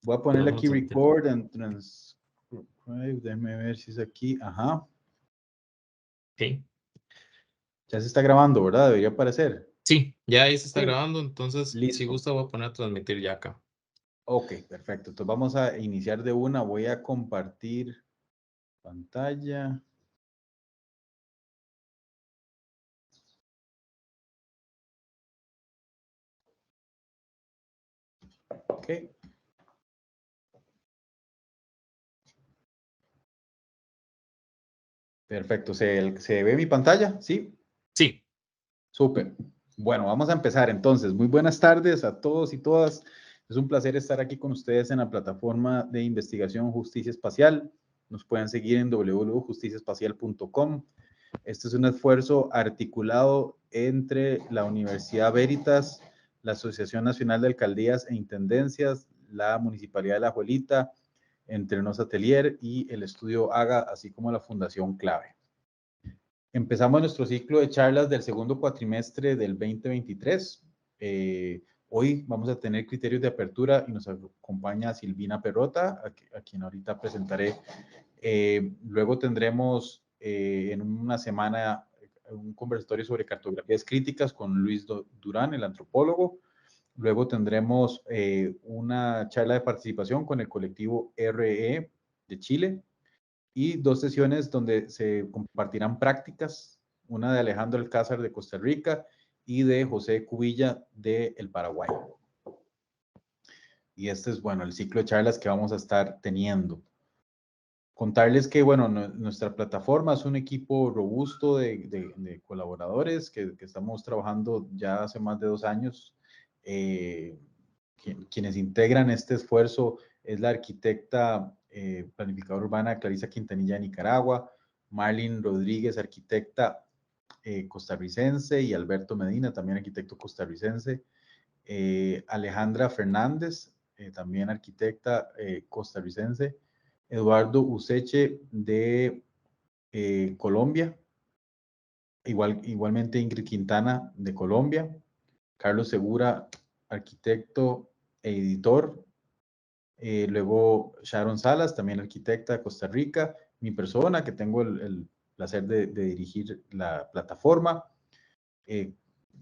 Voy a ponerle aquí Vamos a hacer. record and transcribe. Déjeme ver si es aquí. Ajá. Sí. Ya se está grabando, ¿verdad? Debería aparecer. Sí, ya ahí se está Sí. grabando, entonces si Listo. gusta voy a poner a transmitir ya acá. Ok, perfecto. Entonces vamos a iniciar de una. Voy a compartir pantalla. Ok. Perfecto. ¿Se ve mi pantalla? Sí. Sí. Súper. Bueno, vamos a empezar entonces. Muy buenas tardes a todos y todas. Es un placer estar aquí con ustedes en la plataforma de investigación Justicia Espacial. Nos pueden seguir en www.justiciaespacial.com. Este es un esfuerzo articulado entre la Universidad Veritas, la Asociación Nacional de Alcaldías e Intendencias, la Municipalidad de La Juelita, Entrenos Atelier y el Estudio AGA, así como la Fundación Clave. Empezamos nuestro ciclo de charlas del segundo cuatrimestre del 2023. Hoy vamos a tener criterios de apertura y nos acompaña Silvina Perrota, a quien ahorita presentaré. Luego tendremos en una semana un conversatorio sobre cartografías críticas con Luis Durán, el antropólogo. Luego tendremos una charla de participación con el colectivo RE de Chile y 2 sesiones donde se compartirán prácticas, una de Alejandro Alcázar de Costa Rica y de José Cubilla de El Paraguay. Y este es, bueno, el ciclo de charlas que vamos a estar teniendo. Contarles que, bueno, nuestra plataforma es un equipo robusto de colaboradores que estamos trabajando ya hace más de 2 años. Quienes integran este esfuerzo es la arquitecta planificadora urbana Clarisa Quintanilla de Nicaragua, Marlene Rodríguez, arquitecta costarricense, y Alberto Medina, también arquitecto costarricense, Alejandra Fernández, también arquitecta costarricense, Eduardo Useche de Colombia, igualmente Ingrid Quintana de Colombia, Carlos Segura, arquitecto e editor, luego Sharon Salas, también arquitecta de Costa Rica, mi persona, que tengo el placer de dirigir la plataforma.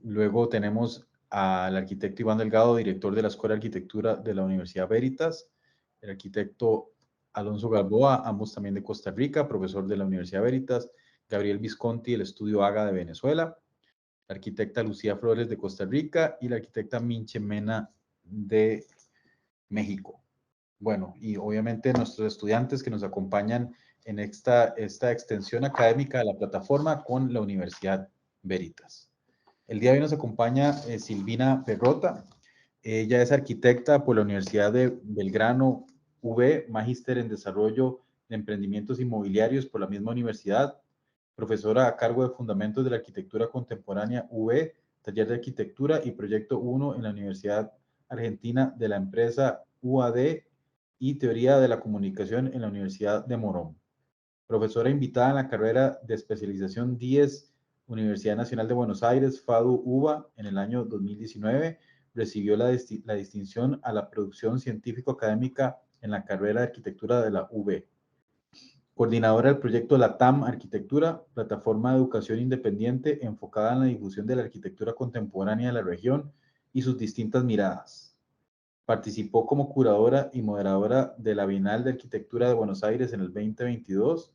Luego tenemos al arquitecto Iván Delgado, director de la Escuela de Arquitectura de la Universidad Veritas, el arquitecto Alonso Galboa, ambos también de Costa Rica, profesor de la Universidad Veritas, Gabriel Visconti, del Estudio AGA de Venezuela, la arquitecta Lucía Flores de Costa Rica y la arquitecta Minche Mena de México. Bueno, y obviamente nuestros estudiantes que nos acompañan en esta extensión académica de la plataforma con la Universidad Veritas. El día de hoy nos acompaña Silvina Perrota. Ella es arquitecta por la Universidad de Belgrano UB, magíster en desarrollo de emprendimientos inmobiliarios por la misma universidad, profesora a cargo de Fundamentos de la Arquitectura Contemporánea UB, taller de arquitectura y proyecto 1 en la Universidad Argentina de la empresa UAD y teoría de la comunicación en la Universidad de Morón. Profesora invitada en la carrera de especialización 10 Universidad Nacional de Buenos Aires, FADU-UBA, en el año 2019, recibió la distinción a la producción científico-académica en la carrera de arquitectura de la UB. Coordinadora del proyecto LATAM Arquitectura, plataforma de educación independiente enfocada en la difusión de la arquitectura contemporánea de la región y sus distintas miradas. Participó como curadora y moderadora de la Bienal de Arquitectura de Buenos Aires en el 2022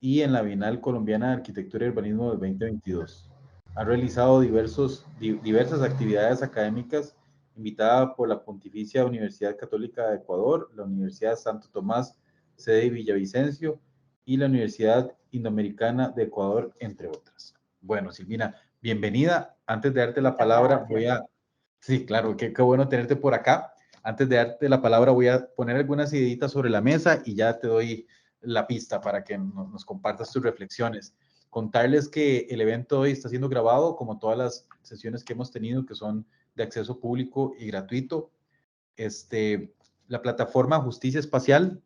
y en la Bienal Colombiana de Arquitectura y Urbanismo del 2022. Ha realizado diversas actividades académicas invitada por la Pontificia Universidad Católica de Ecuador, la Universidad Santo Tomás, sede de Villavicencio, y la Universidad Indoamericana de Ecuador, entre otras. Bueno, Silvina, bienvenida. Antes de darte la palabra, voy a... Sí, claro, qué bueno tenerte por acá. Antes de darte la palabra, voy a poner algunas ideitas sobre la mesa y ya te doy la pista para que nos compartas tus reflexiones. Contarles que el evento hoy está siendo grabado, como todas las sesiones que hemos tenido, que son de acceso público y gratuito. La plataforma Justicia Espacial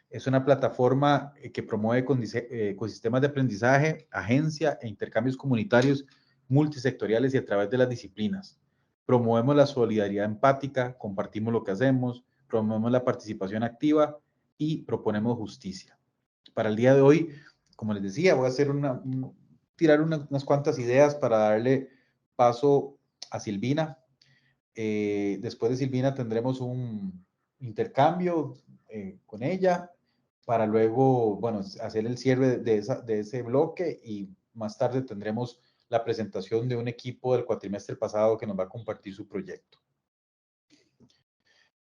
es una plataforma que promueve ecosistemas de aprendizaje, agencia e intercambios comunitarios multisectoriales y a través de las disciplinas. Promovemos la solidaridad empática, compartimos lo que hacemos, promovemos la participación activa y proponemos justicia. Para el día de hoy, como les decía, voy a hacer tirar unas cuantas ideas para darle paso a Silvina. Después de Silvina tendremos un intercambio con ella para luego, bueno, hacer el cierre de ese bloque, y más tarde tendremos la presentación de un equipo del cuatrimestre pasado que nos va a compartir su proyecto.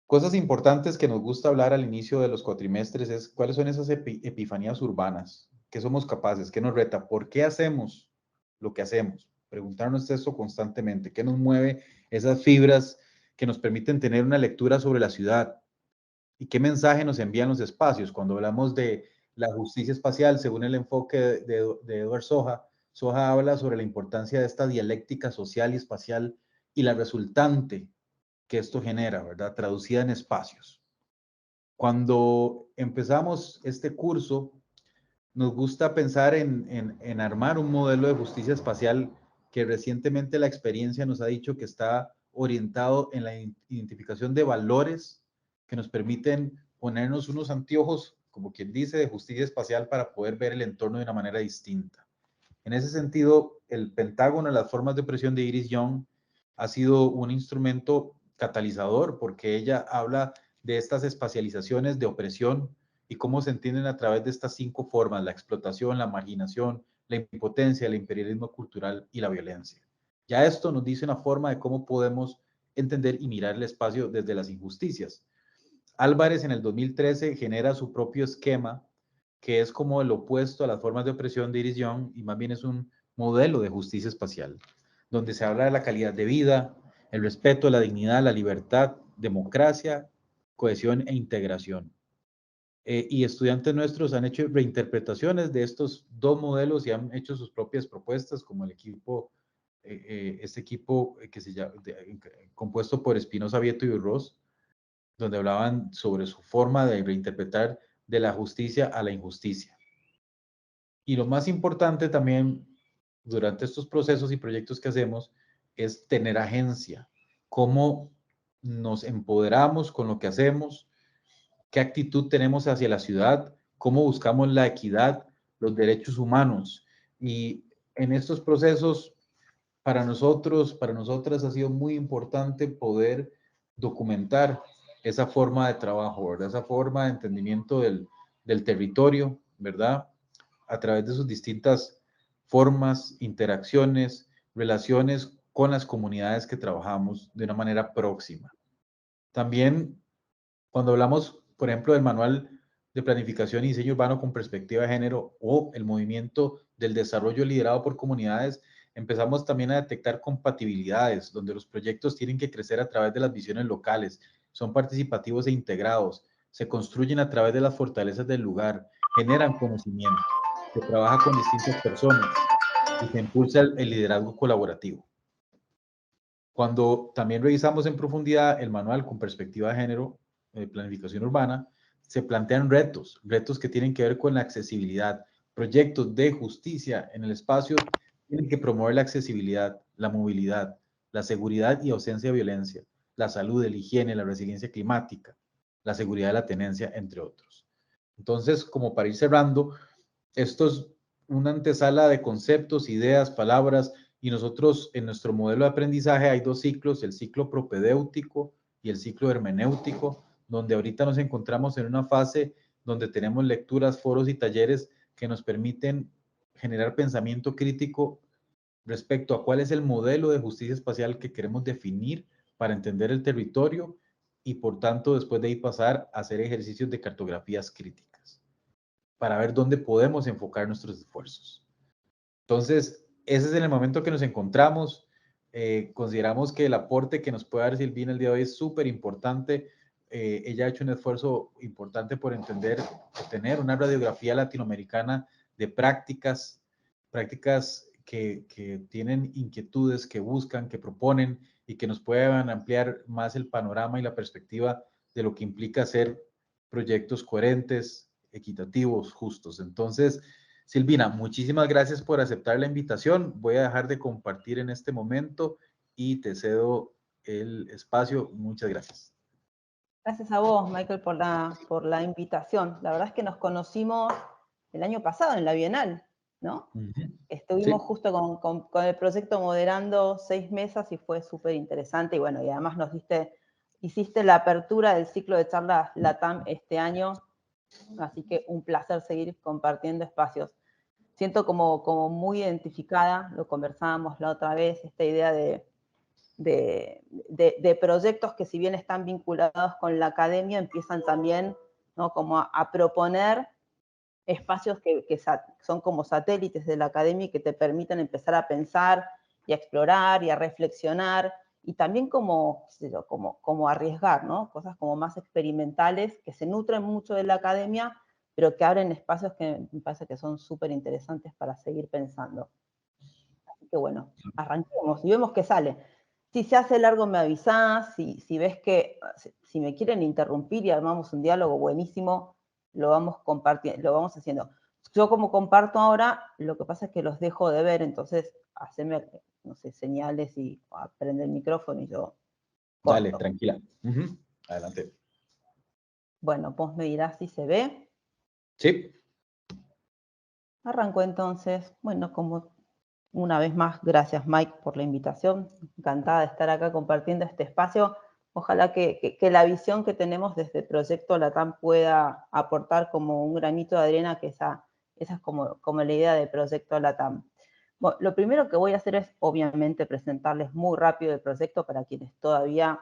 Cosas importantes que nos gusta hablar al inicio de los cuatrimestres es cuáles son esas epifanías urbanas, qué somos capaces, qué nos reta, por qué hacemos lo que hacemos. Preguntarnos eso constantemente, qué nos mueve esas fibras que nos permiten tener una lectura sobre la ciudad y qué mensaje nos envían los espacios. Cuando hablamos de la justicia espacial, según el enfoque de Edward Soja, Soja habla sobre la importancia de esta dialéctica social y espacial y la resultante que esto genera, ¿verdad? Traducida en espacios. Cuando empezamos este curso, nos gusta pensar en armar un modelo de justicia espacial que recientemente la experiencia nos ha dicho que está orientado en la identificación de valores que nos permiten ponernos unos anteojos, como quien dice, de justicia espacial para poder ver el entorno de una manera distinta. En ese sentido, el pentágono, las formas de presión de Iris Young, ha sido un instrumento catalizador porque ella habla de estas espacializaciones de opresión y cómo se entienden a través de estas 5 formas: la explotación, la marginación, la impotencia, el imperialismo cultural y la violencia. Ya esto nos dice una forma de cómo podemos entender y mirar el espacio desde las injusticias. Álvarez en el 2013 genera su propio esquema, que es como el opuesto a las formas de opresión de Iris Young, y más bien es un modelo de justicia espacial, donde se habla de la calidad de vida, el respeto, la dignidad, la libertad, democracia, cohesión e integración. Y estudiantes nuestros han hecho reinterpretaciones de estos 2 modelos y han hecho sus propias propuestas, como el equipo, este equipo que se llama, compuesto por Espinosa, Vieto y Urroz, donde hablaban sobre su forma de reinterpretar de la justicia a la injusticia. Y lo más importante también durante estos procesos y proyectos que hacemos es tener agencia, cómo nos empoderamos con lo que hacemos, qué actitud tenemos hacia la ciudad, cómo buscamos la equidad, los derechos humanos. Y en estos procesos, para nosotros, para nosotras, ha sido muy importante poder documentar esa forma de trabajo, ¿verdad? Esa forma de entendimiento del territorio, ¿verdad? A través de sus distintas formas, interacciones, relaciones con las comunidades que trabajamos de una manera próxima. También, cuando hablamos, por ejemplo, del manual de planificación y diseño urbano con perspectiva de género o el movimiento del desarrollo liderado por comunidades, empezamos también a detectar compatibilidades, donde los proyectos tienen que crecer a través de las visiones locales, son participativos e integrados, se construyen a través de las fortalezas del lugar, generan conocimiento, se trabaja con distintas personas y se impulsa el liderazgo colaborativo. Cuando también revisamos en profundidad el manual con perspectiva de género, planificación urbana, se plantean retos que tienen que ver con la accesibilidad. Proyectos de justicia en el espacio tienen que promover la accesibilidad, la movilidad, la seguridad y ausencia de violencia, la salud, la higiene, la resiliencia climática, la seguridad de la tenencia, entre otros. Entonces, como para ir cerrando, esto es una antesala de conceptos, ideas, palabras, y nosotros en nuestro modelo de aprendizaje hay 2 ciclos, el ciclo propedéutico y el ciclo hermenéutico, donde ahorita nos encontramos en una fase donde tenemos lecturas, foros y talleres que nos permiten generar pensamiento crítico respecto a cuál es el modelo de justicia espacial que queremos definir para entender el territorio y, por tanto, después de ahí pasar a hacer ejercicios de cartografías críticas para ver dónde podemos enfocar nuestros esfuerzos. Entonces, ese es en el momento que nos encontramos. Consideramos que el aporte que nos puede dar Silvina el día de hoy es súper importante. Ella ha hecho un esfuerzo importante por entender, tener una radiografía latinoamericana de prácticas que tienen inquietudes, que buscan, que proponen y que nos puedan ampliar más el panorama y la perspectiva de lo que implica hacer proyectos coherentes, equitativos, justos. Entonces, Silvina, muchísimas gracias por aceptar la invitación. Voy a dejar de compartir en este momento y te cedo el espacio. Muchas gracias. Gracias a vos, Michael, por la invitación. La verdad es que nos conocimos el año pasado en la Bienal, ¿no? Estuvimos Sí. justo con el proyecto moderando 6 mesas y fue súper interesante. Y bueno, y además hiciste la apertura del ciclo de charlas LATAM este año, así que un placer seguir compartiendo espacios. Siento como muy identificada, lo conversábamos la otra vez, esta idea de proyectos que si bien están vinculados con la academia, empiezan también, ¿no?, como a proponer espacios que son como satélites de la academia y que te permiten empezar a pensar y a explorar y a reflexionar y también como arriesgar, ¿no? Cosas como más experimentales que se nutren mucho de la academia, pero que abren espacios que me parece que son súper interesantes para seguir pensando. Así que bueno, arranquemos y vemos qué sale. Si se hace largo me avisás, si ves que, si me quieren interrumpir y armamos un diálogo buenísimo, lo vamos compartiendo, lo vamos haciendo. Yo como comparto ahora, lo que pasa es que los dejo de ver, entonces haceme, no sé, señales y prende el micrófono y yo corto. Dale, tranquila. Adelante. Bueno, vos me dirás si se ve. Sí. Arrancó entonces. Bueno, como una vez más, gracias Mike por la invitación. Encantada de estar acá compartiendo este espacio. Ojalá que la visión que tenemos desde el Proyecto LATAM pueda aportar como un granito de arena, que esa es como la idea del Proyecto LATAM. Bueno, lo primero que voy a hacer es, obviamente, presentarles muy rápido el proyecto para quienes todavía,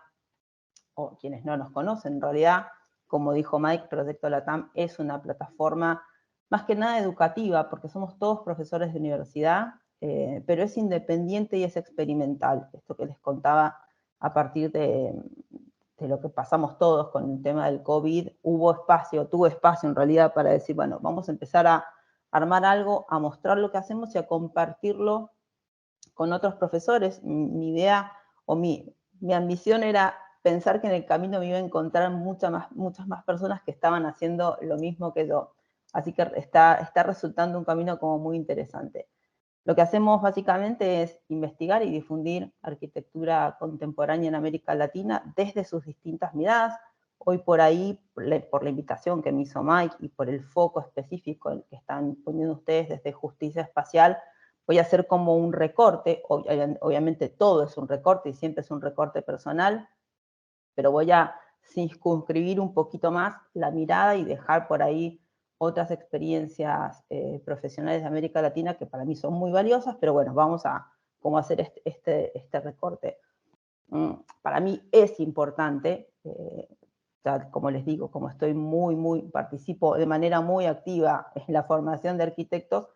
o quienes no nos conocen. En realidad, como dijo Mike, Proyecto LATAM es una plataforma más que nada educativa, porque somos todos profesores de universidad, pero es independiente y es experimental. Esto que les contaba a partir de lo que pasamos todos con el tema del COVID, tuvo espacio en realidad para decir, bueno, vamos a empezar a armar algo, a mostrar lo que hacemos y a compartirlo con otros profesores. Mi idea o mi ambición era pensar que en el camino me iba a encontrar muchas más personas que estaban haciendo lo mismo que yo. Así que está resultando un camino como muy interesante. Lo que hacemos básicamente es investigar y difundir arquitectura contemporánea en América Latina desde sus distintas miradas. Hoy por ahí, por la invitación que me hizo Mike y por el foco específico que están poniendo ustedes desde justicia espacial, voy a hacer como un recorte. Obviamente todo es un recorte y siempre es un recorte personal, pero voy a circunscribir un poquito más la mirada y dejar por ahí otras experiencias profesionales de América Latina que para mí son muy valiosas, pero bueno, vamos a cómo hacer este recorte. Para mí es importante, como les digo, como estoy participo de manera muy activa en la formación de arquitectos,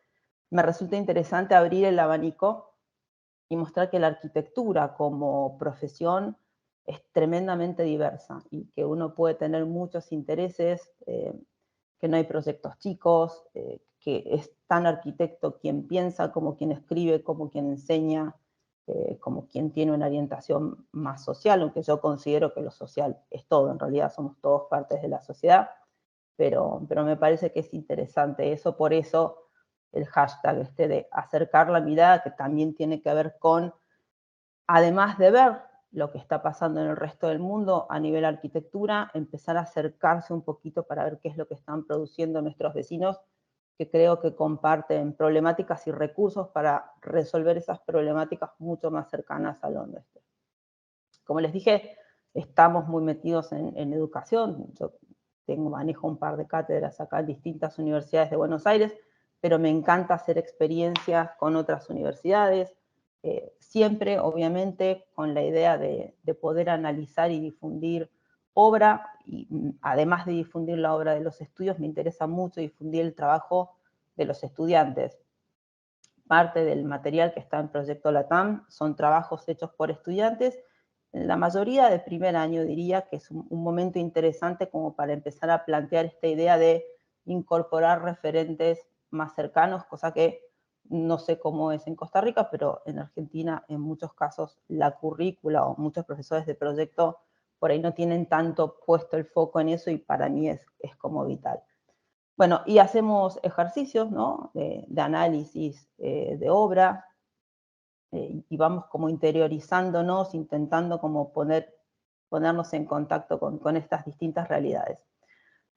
me resulta interesante abrir el abanico y mostrar que la arquitectura como profesión es tremendamente diversa y que uno puede tener muchos intereses, que no hay proyectos chicos, que es tan arquitecto quien piensa como quien escribe, como quien enseña, como quien tiene una orientación más social, aunque yo considero que lo social es todo, en realidad somos todos partes de la sociedad, pero me parece que es interesante eso, por eso el hashtag de acercar la mirada, que también tiene que ver con, además de ver lo que está pasando en el resto del mundo a nivel arquitectura, empezar a acercarse un poquito para ver qué es lo que están produciendo nuestros vecinos, que creo que comparten problemáticas y recursos para resolver esas problemáticas mucho más cercanas al nuestro. Como les dije, estamos muy metidos en educación. Yo manejo un par de cátedras acá en distintas universidades de Buenos Aires, pero me encanta hacer experiencias con otras universidades, siempre, obviamente, con la idea de poder analizar y difundir obra, y además de difundir la obra de los estudios, me interesa mucho difundir el trabajo de los estudiantes. Parte del material que está en Proyecto LATAM son trabajos hechos por estudiantes, la mayoría de primer año, diría que es un momento interesante como para empezar a plantear esta idea de incorporar referentes más cercanos, cosa que no sé cómo es en Costa Rica, pero en Argentina en muchos casos la currícula o muchos profesores de proyecto por ahí no tienen tanto puesto el foco en eso y para mí es como vital. Bueno, y hacemos ejercicios, ¿no?, de análisis de obra, y vamos como interiorizándonos, intentando como poner ponernos en contacto con estas distintas realidades.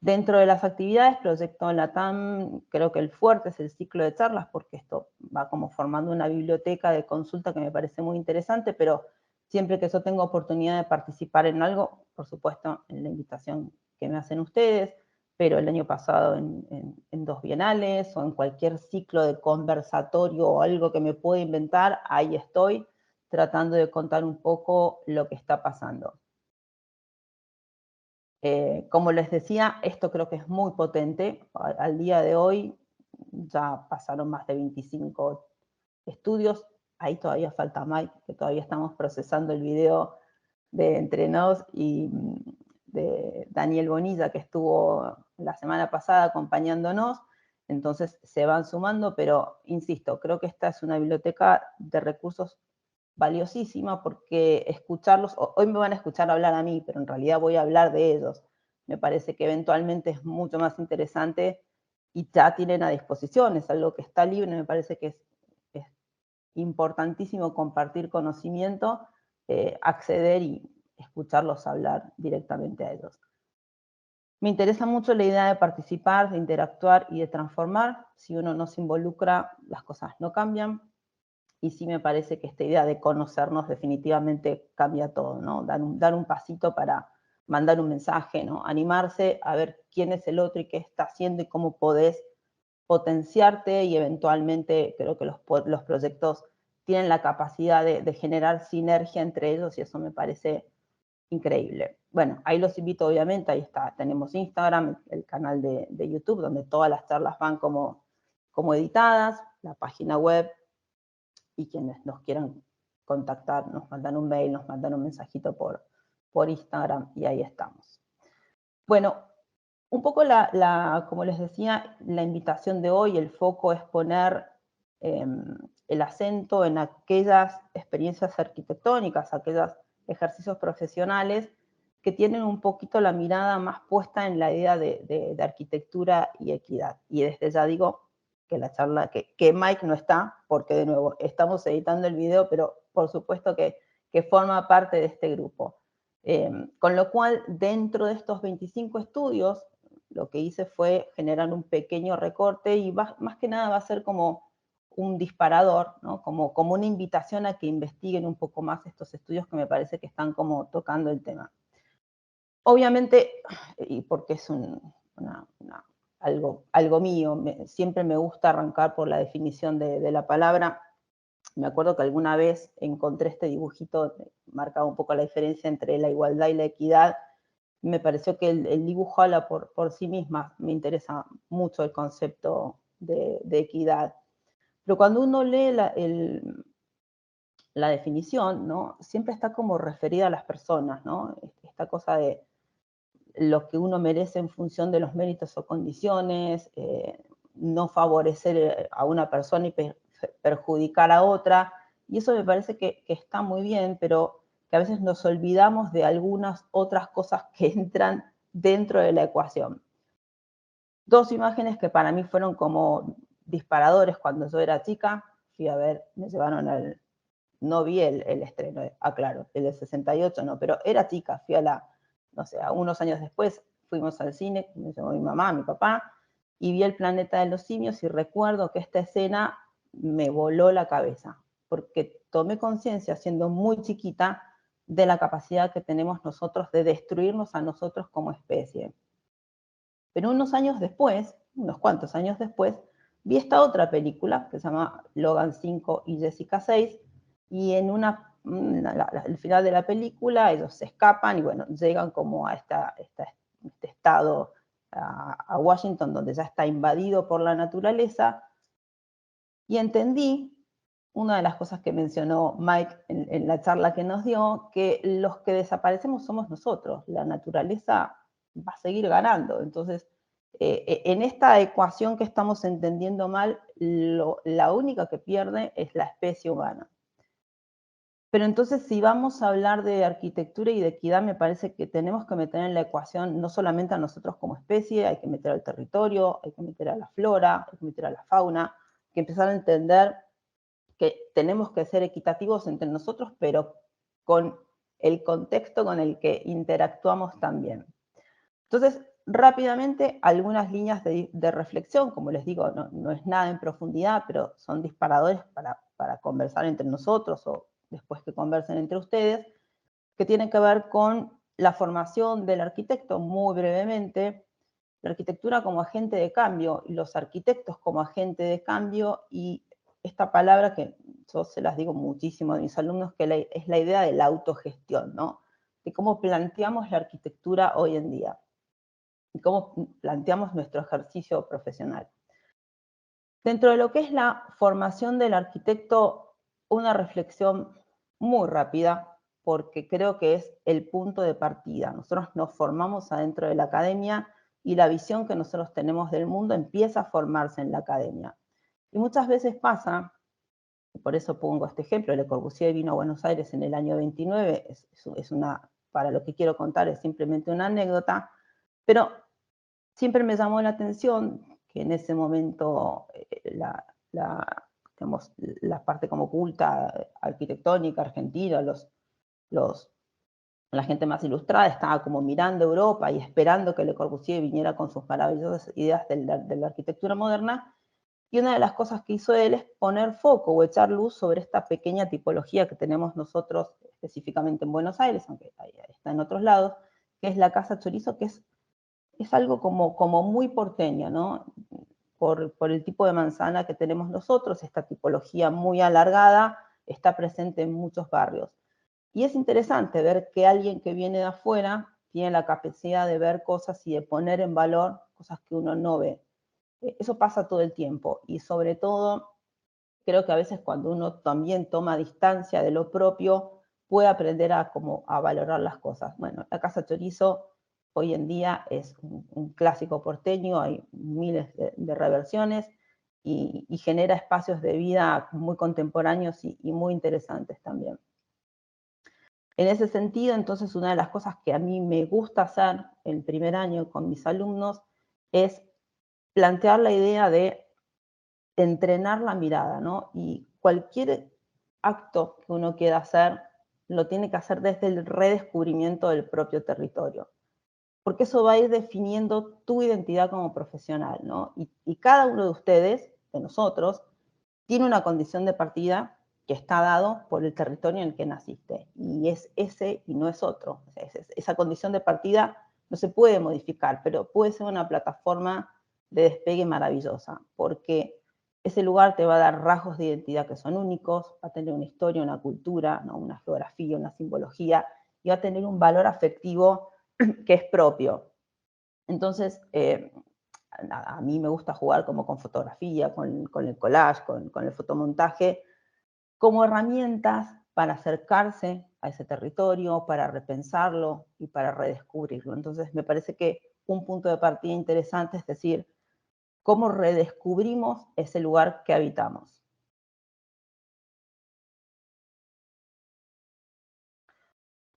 Dentro de las actividades, Proyecto LATAM, creo que el fuerte es el ciclo de charlas, porque esto va como formando una biblioteca de consulta que me parece muy interesante, pero siempre que yo tengo oportunidad de participar en algo, por supuesto, en la invitación que me hacen ustedes, pero el año pasado en 2 bienales o en cualquier ciclo de conversatorio o algo que me pueda inventar, ahí estoy tratando de contar un poco lo que está pasando. Como les decía, esto creo que es muy potente. Al día de hoy ya pasaron más de 25 estudios. Ahí todavía falta Mike, que todavía estamos procesando el video de Entre Nos, y de Daniel Bonilla, que estuvo la semana pasada acompañándonos. Entonces se van sumando, pero insisto, creo que esta es una biblioteca de recursos valiosísima, porque escucharlos, hoy me van a escuchar hablar a mí, pero en realidad voy a hablar de ellos. Me parece que eventualmente es mucho más interesante y ya tienen a disposición, es algo que está libre. Me parece que es importantísimo compartir conocimiento, acceder y escucharlos hablar directamente a ellos. Me interesa mucho la idea de participar, de interactuar y de transformar. Si uno no se involucra, las cosas no cambian. Y sí me parece que esta idea de conocernos definitivamente cambia todo, ¿no? Dar un pasito para mandar un mensaje, ¿no? Animarse a ver quién es el otro y qué está haciendo y cómo podés potenciarte, y eventualmente creo que los proyectos tienen la capacidad de generar sinergia entre ellos, y eso me parece increíble. Bueno, ahí los invito, obviamente, ahí está, tenemos Instagram, el canal de YouTube, donde todas las charlas van como editadas, la página web, y quienes nos quieran contactar nos mandan un mail, nos mandan un mensajito por Instagram, y ahí estamos. Bueno, un poco como les decía, la invitación de hoy, el foco es poner el acento en aquellas experiencias arquitectónicas, aquellos ejercicios profesionales que tienen un poquito la mirada más puesta en la idea de arquitectura y equidad. Y desde ya digo que la charla, que Mike no está, porque de nuevo estamos editando el video, pero por supuesto que forma parte de este grupo. Con lo cual, dentro de estos 25 estudios, lo que hice fue generar un pequeño recorte, y más que nada va a ser como un disparador, ¿no? Como una invitación a que investiguen un poco más estos estudios que me parece que están como tocando el tema. Obviamente, y porque es algo mío, siempre me gusta arrancar por la definición de la palabra. Me acuerdo que alguna vez encontré este dibujito, marcaba un poco la diferencia entre la igualdad y la equidad. Me pareció que el dibujo habla por sí misma. Me interesa mucho el concepto de equidad. Pero cuando uno lee la definición, ¿no? Siempre está como referida a las personas, ¿no? Esta cosa de lo que uno merece en función de los méritos o condiciones, no favorecer a una persona y perjudicar a otra. Y eso me parece que está muy bien, pero que a veces nos olvidamos de algunas otras cosas que entran dentro de la ecuación. 2 imágenes que para mí fueron como disparadores cuando yo era chica. Fui a ver, me llevaron no vi el estreno, aclaro, el de 68 no, pero era chica, fui no sé, unos años después fuimos al cine, me llevó mi mamá, mi papá, y vi El planeta de los simios, y recuerdo que esta escena me voló la cabeza, porque tomé conciencia, siendo muy chiquita, de la capacidad que tenemos nosotros de destruirnos a nosotros como especie. Pero unos cuantos años después, vi esta otra película que se llama Logan 5 y Jessica 6, y en el final de la película ellos se escapan y bueno, llegan como a este estado, a Washington, donde ya está invadido por la naturaleza, y entendí una de las cosas que mencionó Mike en la charla que nos dio, que los que desaparecemos somos nosotros, la naturaleza va a seguir ganando. Entonces, en esta ecuación que estamos entendiendo mal, la única que pierde es la especie humana. Pero entonces, si vamos a hablar de arquitectura y de equidad, me parece que tenemos que meter en la ecuación no solamente a nosotros como especie, hay que meter al territorio, hay que meter a la flora, hay que meter a la fauna, hay que empezar a entender que tenemos que ser equitativos entre nosotros, pero con el contexto con el que interactuamos también. Entonces, rápidamente, algunas líneas de reflexión, como les digo, no es nada en profundidad, pero son disparadores para conversar entre nosotros o después que conversen entre ustedes, que tienen que ver con la formación del arquitecto, muy brevemente, la arquitectura como agente de cambio y los arquitectos como agente de cambio, y esta palabra que yo se las digo muchísimo a mis alumnos, que es la idea de la autogestión, ¿no? De cómo planteamos la arquitectura hoy en día y cómo planteamos nuestro ejercicio profesional. Dentro de lo que es la formación del arquitecto, una reflexión muy rápida, porque creo que es el punto de partida. Nosotros nos formamos adentro de la academia y la visión que nosotros tenemos del mundo empieza a formarse en la academia. Y muchas veces pasa, y por eso pongo este ejemplo, Le Corbusier vino a Buenos Aires en el año 29, para lo que quiero contar es simplemente una anécdota, pero siempre me llamó la atención que en ese momento digamos, la parte como culta arquitectónica argentina, la gente más ilustrada estaba como mirando Europa y esperando que Le Corbusier viniera con sus maravillosas ideas de la arquitectura moderna. Y una de las cosas que hizo él es poner foco o echar luz sobre esta pequeña tipología que tenemos nosotros específicamente en Buenos Aires, aunque está en otros lados, que es la Casa Chorizo, que es algo como muy porteño, ¿no? Por el tipo de manzana que tenemos nosotros, esta tipología muy alargada está presente en muchos barrios. Y es interesante ver que alguien que viene de afuera tiene la capacidad de ver cosas y de poner en valor cosas que uno no ve. Eso pasa todo el tiempo y sobre todo creo que a veces cuando uno también toma distancia de lo propio puede aprender a valorar las cosas. Bueno, la Casa Chorizo hoy en día es un clásico porteño, hay miles de reversiones y genera espacios de vida muy contemporáneos y muy interesantes también. En ese sentido, entonces, una de las cosas que a mí me gusta hacer el primer año con mis alumnos es plantear la idea de entrenar la mirada, ¿no? Y cualquier acto que uno quiera hacer, lo tiene que hacer desde el redescubrimiento del propio territorio, porque eso va a ir definiendo tu identidad como profesional, ¿no? Y cada uno de ustedes, de nosotros, tiene una condición de partida que está dado por el territorio en el que naciste, y es ese y no es otro. O sea, esa condición de partida no se puede modificar, pero puede ser una plataforma de despegue maravillosa, porque ese lugar te va a dar rasgos de identidad que son únicos, va a tener una historia, una cultura, ¿no? Una geografía, una simbología, y va a tener un valor afectivo que es propio. Entonces, a mí me gusta jugar como con fotografía, con el collage, con el fotomontaje, como herramientas para acercarse a ese territorio, para repensarlo y para redescubrirlo. Entonces, me parece que un punto de partida interesante es decir, cómo redescubrimos ese lugar que habitamos.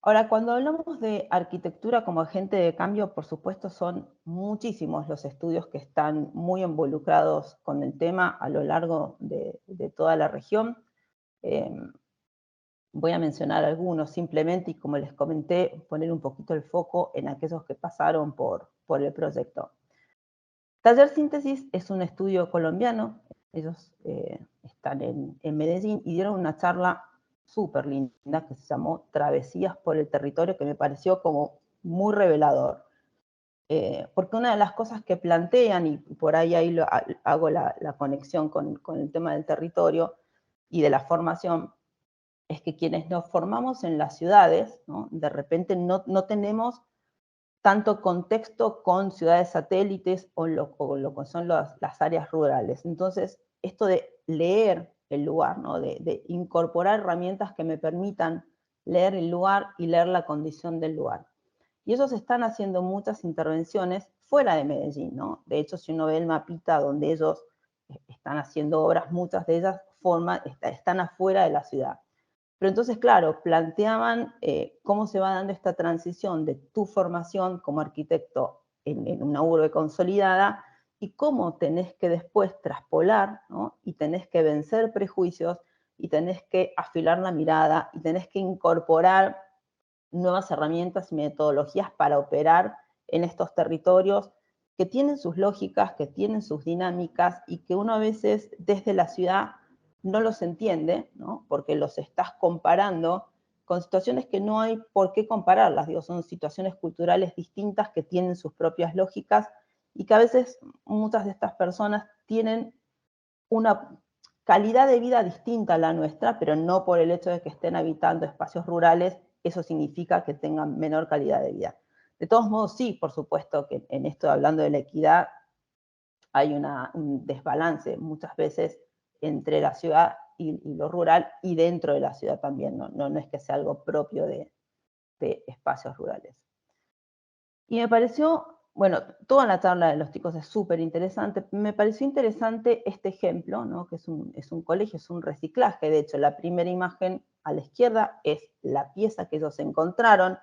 Ahora, cuando hablamos de arquitectura como agente de cambio, por supuesto son muchísimos los estudios que están muy involucrados con el tema a lo largo de toda la región. Voy a mencionar algunos simplemente y, como les comenté, poner un poquito el foco en aquellos que pasaron por el proyecto. Taller Síntesis es un estudio colombiano. Ellos están en Medellín y dieron una charla súper linda que se llamó Travesías por el Territorio, que me pareció como muy revelador. Porque una de las cosas que plantean, y por ahí hago la conexión con el tema del territorio y de la formación, es que quienes nos formamos en las ciudades, ¿no? De repente no tenemos tanto contexto con ciudades satélites o lo que son las áreas rurales. Entonces, esto de leer el lugar, ¿no? de incorporar herramientas que me permitan leer el lugar y leer la condición del lugar. Y ellos están haciendo muchas intervenciones fuera de Medellín, ¿no? De hecho, si uno ve el mapita donde ellos están haciendo obras, muchas de ellas están afuera de la ciudad. Pero entonces, claro, planteaban cómo se va dando esta transición de tu formación como arquitecto en una urbe consolidada y cómo tenés que después traspolar, ¿no? Y tenés que vencer prejuicios y tenés que afilar la mirada y tenés que incorporar nuevas herramientas y metodologías para operar en estos territorios que tienen sus lógicas, que tienen sus dinámicas y que uno a veces desde la ciudad no los entiende, ¿no? Porque los estás comparando con situaciones que no hay por qué compararlas, digo, son situaciones culturales distintas que tienen sus propias lógicas y que a veces muchas de estas personas tienen una calidad de vida distinta a la nuestra, pero no por el hecho de que estén habitando espacios rurales, eso significa que tengan menor calidad de vida. De todos modos, sí, por supuesto que en esto hablando de la equidad hay un desbalance muchas veces entre la ciudad y lo rural y dentro de la ciudad también, no es que sea algo propio de espacios rurales. Y me pareció, bueno, toda la charla de los chicos es súper interesante, me pareció interesante este ejemplo, ¿no? Que es un colegio, es un reciclaje, de hecho la primera imagen a la izquierda es la pieza que ellos encontraron,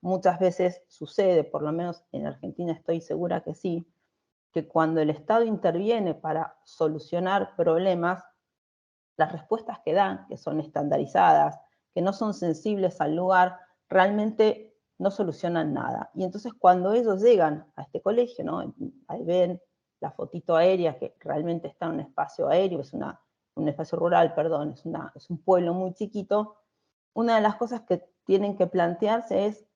muchas veces sucede, por lo menos en Argentina estoy segura que sí, que cuando el Estado interviene para solucionar problemas, las respuestas que dan, que son estandarizadas, que no son sensibles al lugar, realmente no solucionan nada. Y entonces cuando ellos llegan a este colegio, ¿no? Ahí ven la fotito aérea, que realmente está en un espacio aéreo, un espacio rural, perdón, es un pueblo muy chiquito, una de las cosas que tienen que plantearse es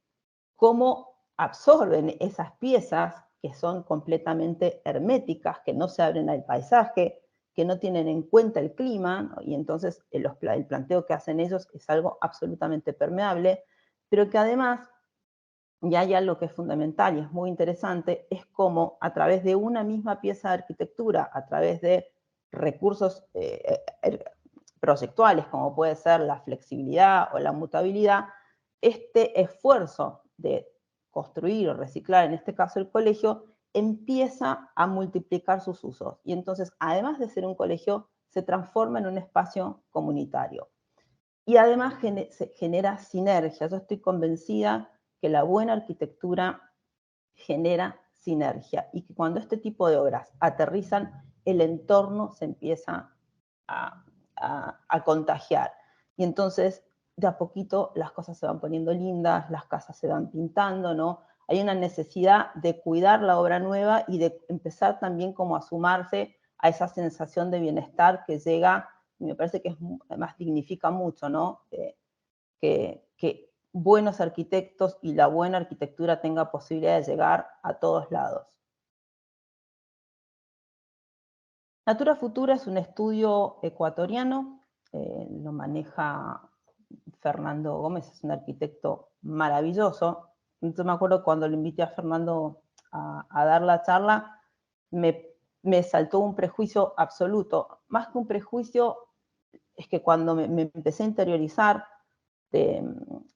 cómo absorben esas piezas que son completamente herméticas, que no se abren al paisaje, que no tienen en cuenta el clima, ¿no? Y entonces el planteo que hacen ellos es algo absolutamente permeable, pero que además, y hay algo que es fundamental y es muy interesante, es cómo a través de una misma pieza de arquitectura, a través de recursos proyectuales, como puede ser la flexibilidad o la mutabilidad, este esfuerzo de construir o reciclar, en este caso el colegio, empieza a multiplicar sus usos. Y entonces, además de ser un colegio, se transforma en un espacio comunitario. Y además se genera sinergia. Yo estoy convencida que la buena arquitectura genera sinergia y que cuando este tipo de obras aterrizan, el entorno se empieza a contagiar. Y entonces, de a poquito, las cosas se van poniendo lindas, las casas se van pintando, ¿no? Hay una necesidad de cuidar la obra nueva y de empezar también como a sumarse a esa sensación de bienestar que llega, y me parece que además dignifica mucho, ¿no? Que buenos arquitectos y la buena arquitectura tenga posibilidad de llegar a todos lados. Natura Futura es un estudio ecuatoriano, lo maneja Fernando Gómez, es un arquitecto maravilloso. Yo me acuerdo cuando lo invité a Fernando a dar la charla, me saltó un prejuicio absoluto. Más que un prejuicio, es que cuando me empecé a interiorizar de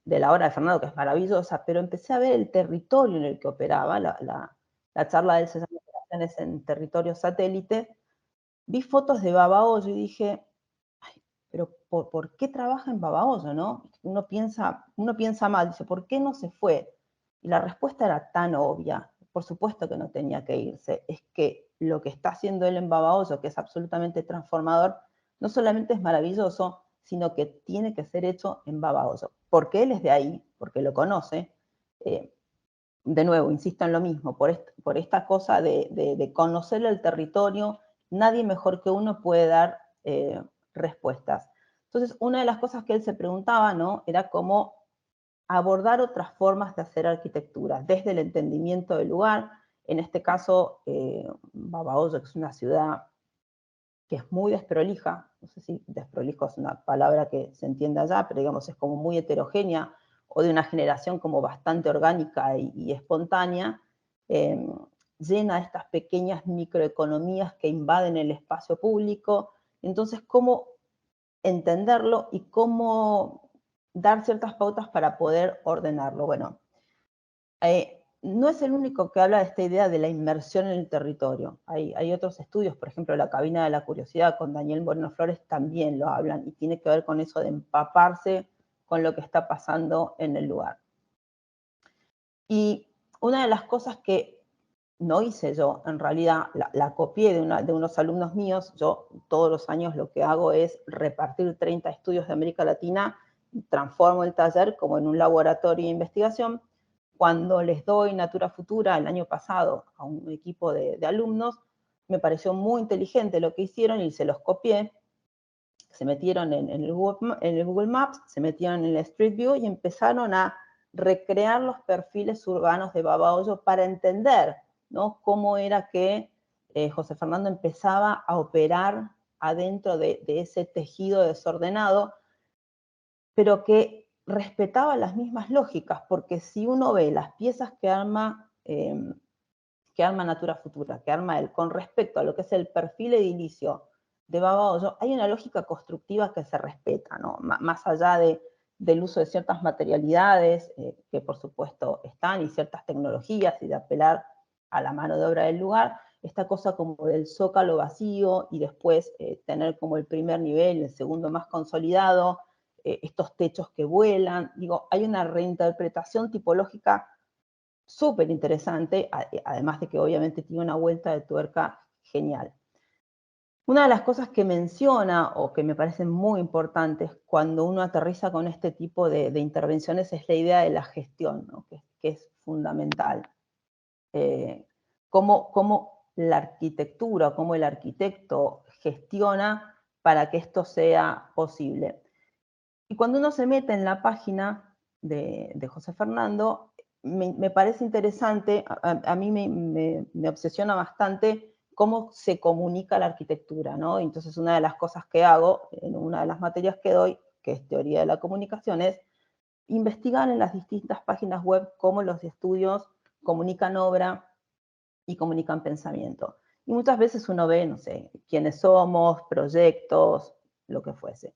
la obra de Fernando, que es maravillosa, pero empecé a ver el territorio en el que operaba, la charla de él se llama Operaciones en Territorio Satélite, vi fotos de Babahoyo y dije, ay, pero ¿por qué trabaja en Babahoyo, no? Uno piensa mal, dice, ¿por qué no se fue? Y la respuesta era tan obvia, por supuesto que no tenía que irse, es que lo que está haciendo él en Babahoyo, que es absolutamente transformador, no solamente es maravilloso, sino que tiene que ser hecho en Babahoyo, porque él es de ahí, porque lo conoce, de nuevo, insisto en lo mismo, por esta cosa de conocer el territorio, nadie mejor que uno puede dar respuestas. Entonces, una de las cosas que él se preguntaba, ¿no? Era cómo abordar otras formas de hacer arquitectura, desde el entendimiento del lugar, en este caso, Babahoyo, que es una ciudad que es muy desprolija, no sé si desprolijo es una palabra que se entiende allá, pero digamos es como muy heterogénea, o de una generación como bastante orgánica y espontánea, llena de estas pequeñas microeconomías que invaden el espacio público. Entonces, ¿cómo entenderlo y cómo dar ciertas pautas para poder ordenarlo? Bueno, no es el único que habla de esta idea de la inmersión en el territorio. Hay otros estudios, por ejemplo, La Cabina de la Curiosidad con Daniel Moreno Flores también lo hablan y tiene que ver con eso de empaparse con lo que está pasando en el lugar. Y una de las cosas que no hice yo, en realidad la copié de unos alumnos míos. Yo todos los años lo que hago es repartir 30 estudios de América Latina transformo el taller como en un laboratorio de investigación. Cuando les doy Natura Futura el año pasado a un equipo de alumnos, me pareció muy inteligente lo que hicieron y se los copié. Se metieron en el Google Maps, se metieron en el Street View y empezaron a recrear los perfiles urbanos de Babahoyo para entender, ¿no?, cómo era que José Fernando empezaba a operar adentro de ese tejido desordenado, pero que respetaba las mismas lógicas, porque si uno ve las piezas que arma Natura Futura, que arma él, con respecto a lo que es el perfil edilicio de Babahoyo, hay una lógica constructiva que se respeta, ¿no? Más allá del uso de ciertas materialidades, que por supuesto están, y ciertas tecnologías, y de apelar a la mano de obra del lugar, esta cosa como del zócalo vacío, y después tener como el primer nivel, el segundo más consolidado, estos techos que vuelan. Digo, hay una reinterpretación tipológica súper interesante, además de que obviamente tiene una vuelta de tuerca genial. Una de las cosas que menciona, o que me parecen muy importantes cuando uno aterriza con este tipo de intervenciones, es la idea de la gestión, ¿no?, que es fundamental. Cómo la arquitectura, cómo el arquitecto gestiona para que esto sea posible. Y cuando uno se mete en la página de José Fernando, me parece interesante, a mí me obsesiona bastante cómo se comunica la arquitectura, ¿no? Entonces, una de las cosas que hago en una de las materias que doy, que es teoría de la comunicación, es investigar en las distintas páginas web cómo los estudios comunican obra y comunican pensamiento. Y muchas veces uno ve, no sé, quiénes somos, proyectos, lo que fuese.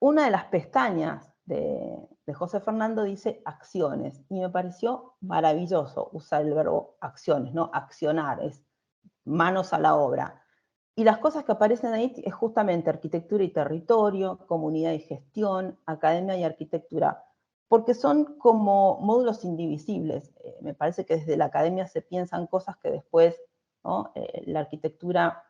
Una de las pestañas de José Fernando dice acciones, y me pareció maravilloso usar el verbo acciones, ¿no? Accionar, es manos a la obra. Y las cosas que aparecen ahí es justamente arquitectura y territorio, comunidad y gestión, academia y arquitectura, porque son como módulos indivisibles. Me parece que desde la academia se piensan cosas que después, ¿no?, la arquitectura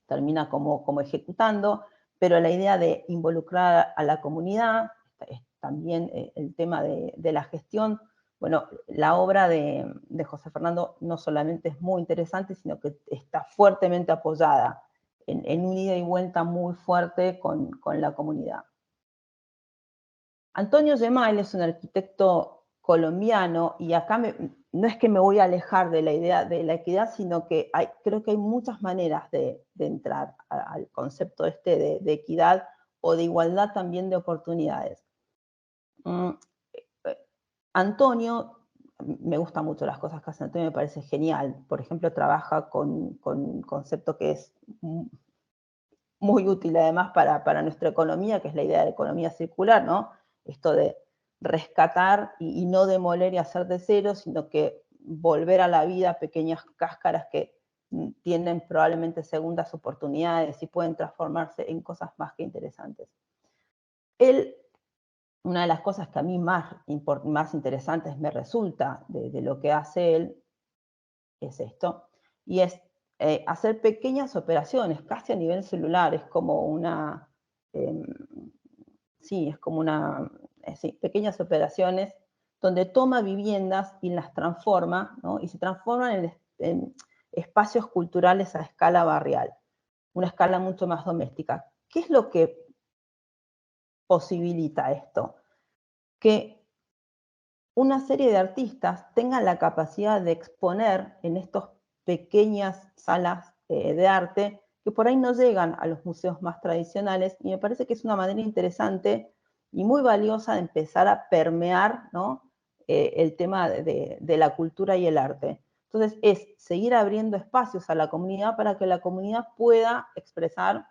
termina como ejecutando, pero la idea de involucrar a la comunidad, es también el tema de la gestión. Bueno, la obra de José Fernando no solamente es muy interesante, sino que está fuertemente apoyada en un ida y vuelta muy fuerte con la comunidad. Antonio Gemayel es un arquitecto colombiano, y acá no es que me voy a alejar de la idea de la equidad, sino que creo que hay muchas maneras de entrar al concepto de equidad o de igualdad también de oportunidades. Antonio, me gustan mucho las cosas que hace Antonio, me parece genial. Por ejemplo, trabaja con un concepto que es muy útil además para nuestra economía, que es la idea de economía circular, ¿no? Esto de rescatar y no demoler y hacer de cero, sino que volver a la vida pequeñas cáscaras que tienen probablemente segundas oportunidades y pueden transformarse en cosas más que interesantes. Una de las cosas que a mí más interesantes me resulta de lo que hace él es esto, y es hacer pequeñas operaciones, casi a nivel celular. Es como una, pequeñas operaciones donde toma viviendas y las transforma, ¿no?, y se transforman en espacios culturales a escala barrial, una escala mucho más doméstica. ¿Qué es lo que posibilita esto? Que una serie de artistas tengan la capacidad de exponer en estas pequeñas salas de arte que por ahí no llegan a los museos más tradicionales, y me parece que es una manera interesante y muy valiosa de empezar a permear, ¿no?, el tema de la cultura y el arte. Entonces, es seguir abriendo espacios a la comunidad para que la comunidad pueda expresar,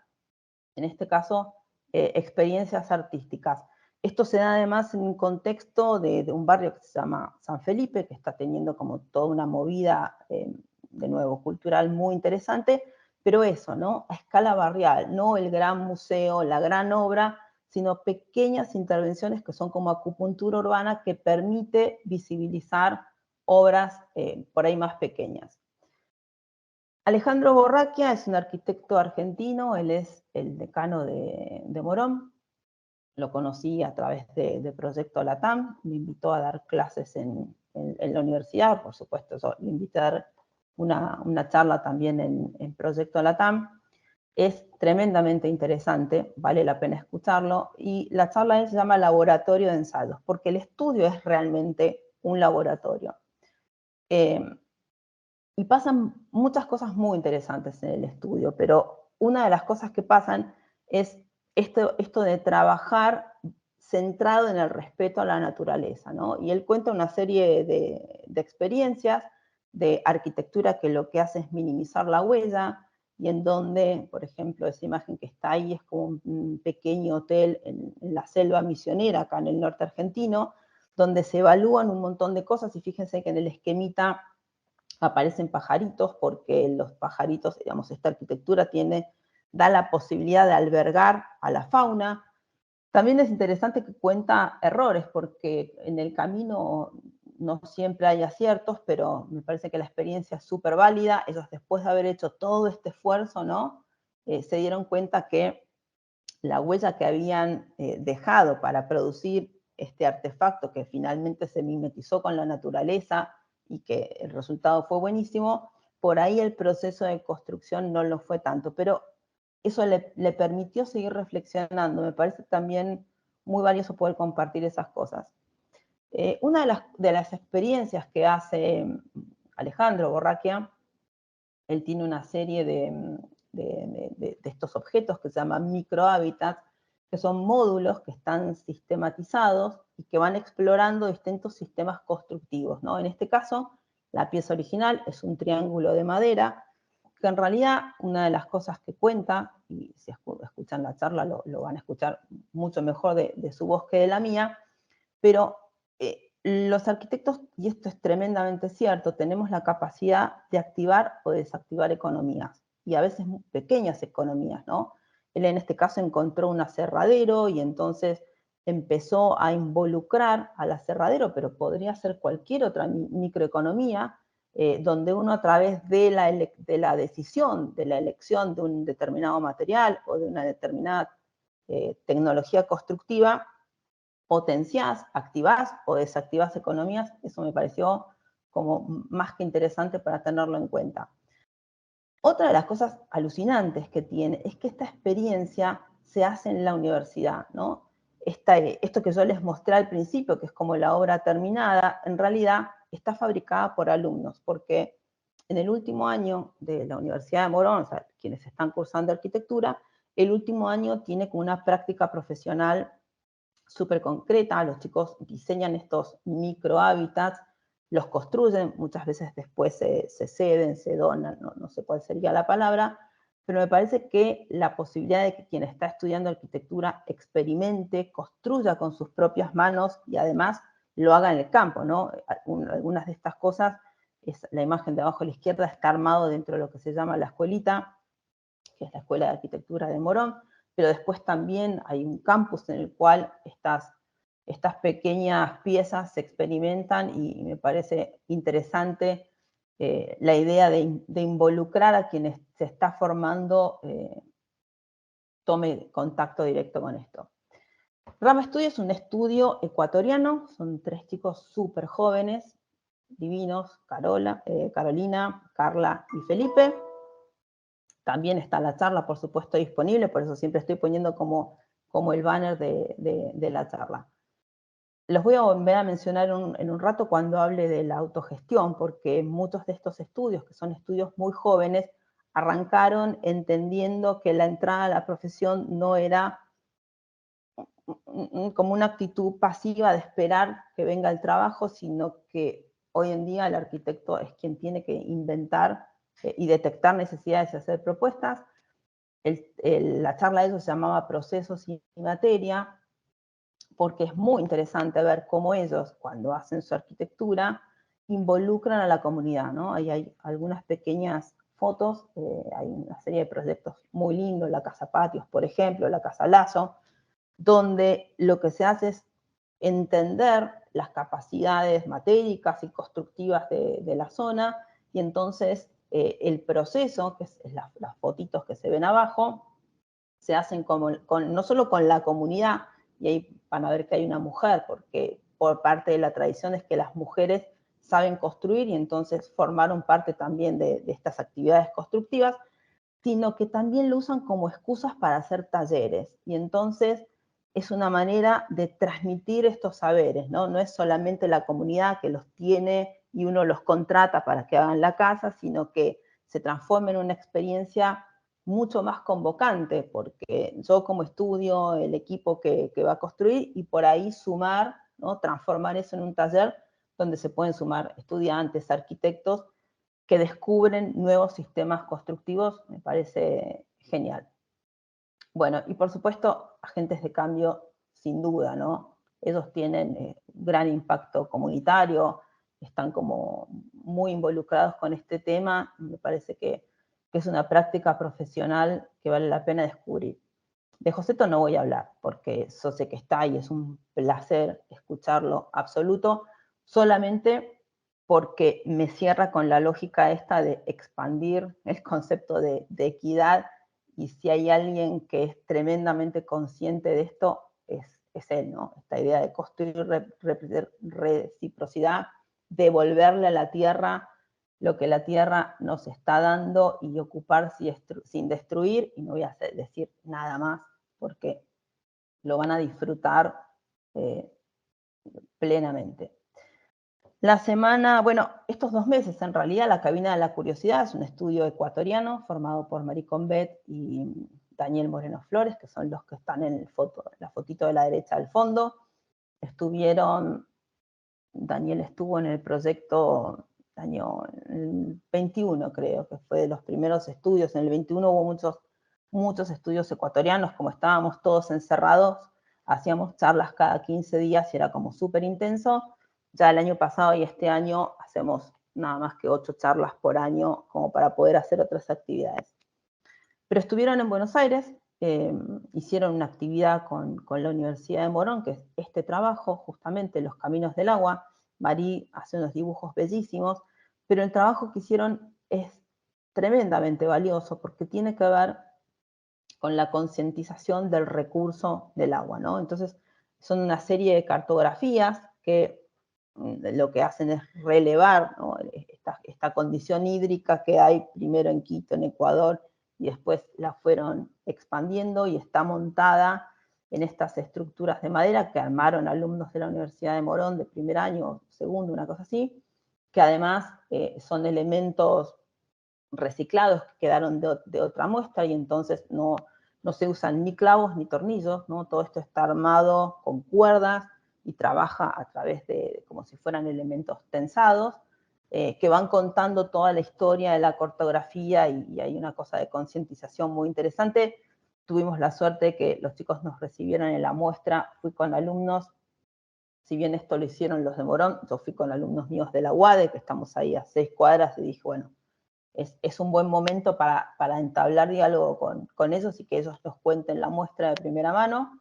en este caso, experiencias artísticas. Esto se da además en un contexto de un barrio que se llama San Felipe, que está teniendo como toda una movida, de nuevo, cultural muy interesante, pero eso, ¿no?, a escala barrial, no el gran museo, la gran obra, sino pequeñas intervenciones que son como acupuntura urbana, que permite visibilizar obras por ahí más pequeñas. Alejandro Borrachia es un arquitecto argentino, él es el decano de Morón. lo conocí a través de Proyecto LATAM, me invitó a dar clases en la universidad, por supuesto, yo le invité a dar una charla también en Proyecto LATAM. Es tremendamente interesante, vale la pena escucharlo, y la charla se llama Laboratorio de Ensayos, porque el estudio es realmente un laboratorio. Y pasan muchas cosas muy interesantes en el estudio, pero una de las cosas que pasan es esto de trabajar centrado en el respeto a la naturaleza, ¿no? Y él cuenta una serie de experiencias de arquitectura que lo que hace es minimizar la huella, y en donde, por ejemplo, esa imagen que está ahí es como un pequeño hotel en la selva misionera, acá en el norte argentino, donde se evalúan un montón de cosas, y fíjense que en el esquemita aparecen pajaritos, porque los pajaritos, digamos, esta arquitectura da la posibilidad de albergar a la fauna. También es interesante que cuenta errores, porque en el camino no siempre hay aciertos, pero me parece que la experiencia es súper válida. Ellos, después de haber hecho todo este esfuerzo, ¿no? Se dieron cuenta que la huella que habían dejado para producir este artefacto, que finalmente se mimetizó con la naturaleza y que el resultado fue buenísimo, por ahí el proceso de construcción no lo fue tanto, pero eso le permitió seguir reflexionando. Me parece también muy valioso poder compartir esas cosas. Una de las experiencias que hace Alejandro Borraquia, él tiene una serie de estos objetos que se llaman microhábitats, que son módulos que están sistematizados y que van explorando distintos sistemas constructivos, ¿no? En este caso, la pieza original es un triángulo de madera, que en realidad una de las cosas que cuenta, y si escuchan la charla lo van a escuchar mucho mejor de su voz que de la mía, pero los arquitectos, y esto es tremendamente cierto, tenemos la capacidad de activar o desactivar economías, y a veces pequeñas economías, ¿no? Él en este caso encontró un aserradero y entonces empezó a involucrar al aserradero, pero podría ser cualquier otra microeconomía, donde uno, a través de la decisión, de la elección de un determinado material o de una determinada tecnología constructiva, potenciás, activás o desactivás economías. Eso me pareció como más que interesante para tenerlo en cuenta. Otra de las cosas alucinantes que tiene es que esta experiencia se hace en la universidad, ¿no? Esto que yo les mostré al principio, que es como la obra terminada, en realidad está fabricada por alumnos, porque en el último año de la Universidad de Morón, o sea, quienes están cursando arquitectura, el último año tiene como una práctica profesional súper concreta. Los chicos diseñan estos microhábitats, los construyen, muchas veces después se ceden, se donan, no sé cuál sería la palabra, pero me parece que la posibilidad de que quien está estudiando arquitectura experimente, construya con sus propias manos y además lo haga en el campo, ¿no? Algunas de estas cosas, la imagen de abajo a la izquierda, está armado dentro de lo que se llama la escuelita, que es la Escuela de Arquitectura de Morón, pero después también hay un campus en el cual estas pequeñas piezas se experimentan, y me parece interesante la idea de involucrar a quienes se está formando, tome contacto directo con esto. Rama Studio es un estudio ecuatoriano, son 3 chicos súper jóvenes, divinos, Carolina, Carla y Felipe. También está la charla, por supuesto, disponible, por eso siempre estoy poniendo como el banner de la charla. Los voy a volver a mencionar en un rato cuando hable de la autogestión, porque muchos de estos estudios, que son estudios muy jóvenes, arrancaron entendiendo que la entrada a la profesión no era como una actitud pasiva de esperar que venga el trabajo, sino que hoy en día el arquitecto es quien tiene que inventar y detectar necesidades y hacer propuestas. La charla de eso se llamaba Procesos y Materia, porque es muy interesante ver cómo ellos, cuando hacen su arquitectura, involucran a la comunidad, ¿no? Ahí hay algunas pequeñas fotos, hay una serie de proyectos muy lindos, la Casa Patios, por ejemplo, la Casa Lazo, donde lo que se hace es entender las capacidades matéricas y constructivas de la zona, y entonces el proceso, que es las fotitos que se ven abajo, se hacen no solo con la comunidad, y ahí van a ver que hay una mujer, porque por parte de la tradición es que las mujeres saben construir y entonces formaron parte también de estas actividades constructivas, sino que también lo usan como excusas para hacer talleres. Y entonces es una manera de transmitir estos saberes, ¿no? No es solamente la comunidad que los tiene y uno los contrata para que hagan la casa, sino que se transforma en una experiencia mucho más convocante, porque yo como estudio, el equipo que va a construir, y por ahí sumar, ¿no? Transformar eso en un taller donde se pueden sumar estudiantes, arquitectos, que descubren nuevos sistemas constructivos, me parece genial. Bueno, y por supuesto, agentes de cambio, sin duda, ¿no? Ellos tienen gran impacto comunitario, están como muy involucrados con este tema, me parece que es una práctica profesional que vale la pena descubrir. De Joseto no voy a hablar, porque eso sé que está y es un placer escucharlo absoluto, solamente porque me cierra con la lógica esta de expandir el concepto de equidad, y si hay alguien que es tremendamente consciente de esto, es él, ¿no? Esta idea de construir reciprocidad, devolverle a la tierra lo que la tierra nos está dando y ocupar sin destruir, y no voy a decir nada más, porque lo van a disfrutar plenamente. La semana, bueno, estos 2 meses en realidad, La Cabina de la Curiosidad es un estudio ecuatoriano formado por Marie Combet y Daniel Moreno Flores, que son los que están en la fotito de la derecha al fondo. Daniel estuvo en el proyecto año 21, creo, que fue de los primeros estudios. En el 21 hubo muchos estudios ecuatorianos, como estábamos todos encerrados, hacíamos charlas cada 15 días y era como súper intenso. Ya el año pasado y este año hacemos nada más que 8 charlas por año, como para poder hacer otras actividades. Pero estuvieron en Buenos Aires, hicieron una actividad con la Universidad de Morón, que es este trabajo, justamente Los Caminos del Agua. Marí hace unos dibujos bellísimos, pero el trabajo que hicieron es tremendamente valioso porque tiene que ver con la concientización del recurso del agua, ¿no? Entonces, son una serie de cartografías que lo que hacen es relevar, ¿no? esta condición hídrica que hay primero en Quito, en Ecuador, y después la fueron expandiendo y está montada en estas estructuras de madera que armaron alumnos de la Universidad de Morón de primer año, segundo, una cosa así, que además son elementos reciclados que quedaron de otra muestra, y entonces no se usan ni clavos ni tornillos, ¿no? Todo esto está armado con cuerdas y trabaja a través de como si fueran elementos tensados, que van contando toda la historia de la cartografía, y hay una cosa de concientización muy interesante. Tuvimos la suerte de que los chicos nos recibieron en la muestra, fui con alumnos, si bien esto lo hicieron los de Morón, yo fui con alumnos míos de la UADE, que estamos ahí a 6 cuadras, y dije, bueno, es un buen momento para entablar diálogo con ellos y que ellos nos cuenten la muestra de primera mano.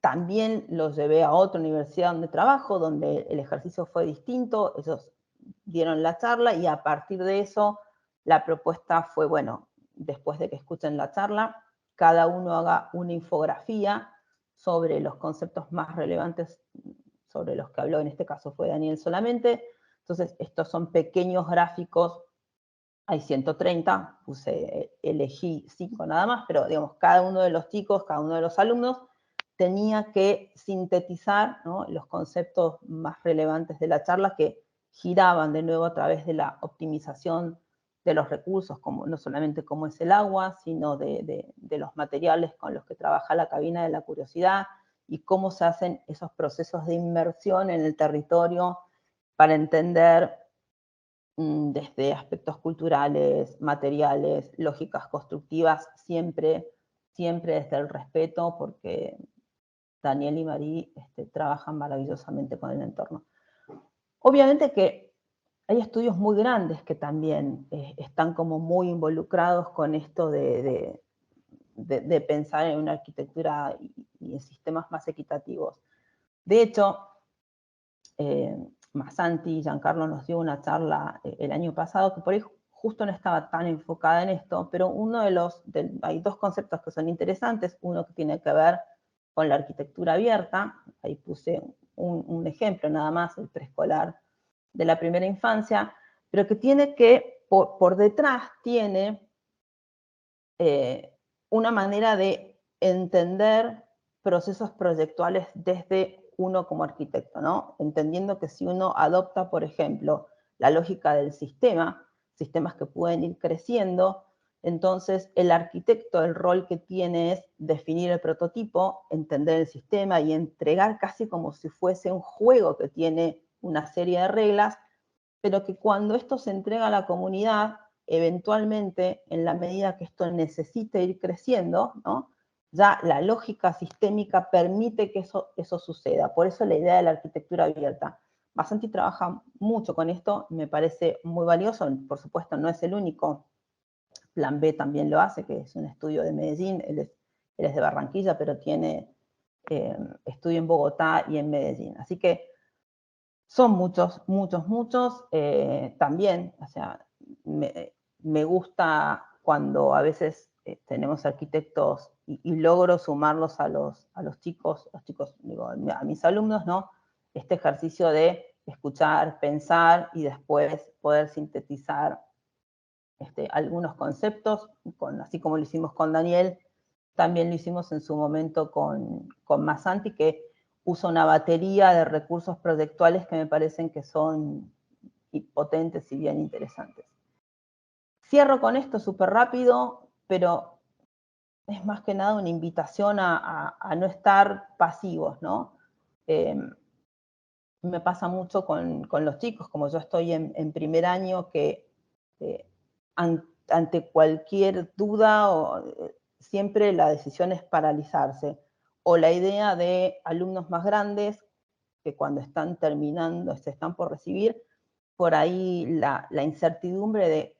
También los llevé a otra universidad donde trabajo, donde el ejercicio fue distinto, ellos dieron la charla y a partir de eso la propuesta fue, bueno, después de que escuchen la charla, cada uno haga una infografía sobre los conceptos más relevantes sobre los que habló, en este caso fue Daniel solamente. Entonces, estos son pequeños gráficos, hay 130, elegí 5 nada más, pero digamos, cada uno de los chicos, cada uno de los alumnos, tenía que sintetizar, ¿no?, los conceptos más relevantes de la charla, que giraban de nuevo a través de la optimización de los recursos, como, no solamente cómo es el agua, sino de los materiales con los que trabaja la Cabina de la Curiosidad, y cómo se hacen esos procesos de inmersión en el territorio para entender desde aspectos culturales, materiales, lógicas constructivas, siempre desde el respeto, porque Daniel y Marí trabajan maravillosamente con el entorno. Obviamente que hay estudios muy grandes que también están como muy involucrados con esto de pensar en una arquitectura y en sistemas más equitativos. De hecho, Massanti y Giancarlo nos dio una charla el año pasado, que por ahí justo no estaba tan enfocada en esto, pero hay dos conceptos que son interesantes, uno que tiene que ver con la arquitectura abierta, ahí puse un ejemplo nada más, el preescolar de la primera infancia, pero que tiene que, por detrás tiene una manera de entender procesos proyectuales desde uno como arquitecto, ¿no? Entendiendo que si uno adopta, por ejemplo, la lógica del sistema, sistemas que pueden ir creciendo, entonces el arquitecto, el rol que tiene es definir el prototipo, entender el sistema y entregar casi como si fuese un juego que tiene una serie de reglas, pero que cuando esto se entrega a la comunidad, eventualmente, en la medida que esto necesite ir creciendo, ¿no? Ya la lógica sistémica permite que eso suceda. Por eso la idea de la arquitectura abierta. Basanti trabaja mucho con esto, me parece muy valioso, por supuesto no es el único, Plan B también lo hace, que es un estudio de Medellín, él es de Barranquilla, pero tiene estudio en Bogotá y en Medellín. Así que son muchos, muchos, muchos. También, o sea, me gusta cuando a veces tenemos arquitectos y logro sumarlos a los chicos, digo, a mis alumnos, ¿no? Este ejercicio de escuchar, pensar y después poder sintetizar algunos conceptos, así como lo hicimos con Daniel, también lo hicimos en su momento con Masanti, que usa una batería de recursos proyectuales que me parecen que son potentes y bien interesantes. Cierro con esto súper rápido, pero es más que nada una invitación a no estar pasivos, ¿no? Me pasa mucho con los chicos, como yo estoy en primer año, que ante cualquier duda, siempre la decisión es paralizarse. O la idea de alumnos más grandes, que cuando están terminando, se están por recibir, por ahí la incertidumbre de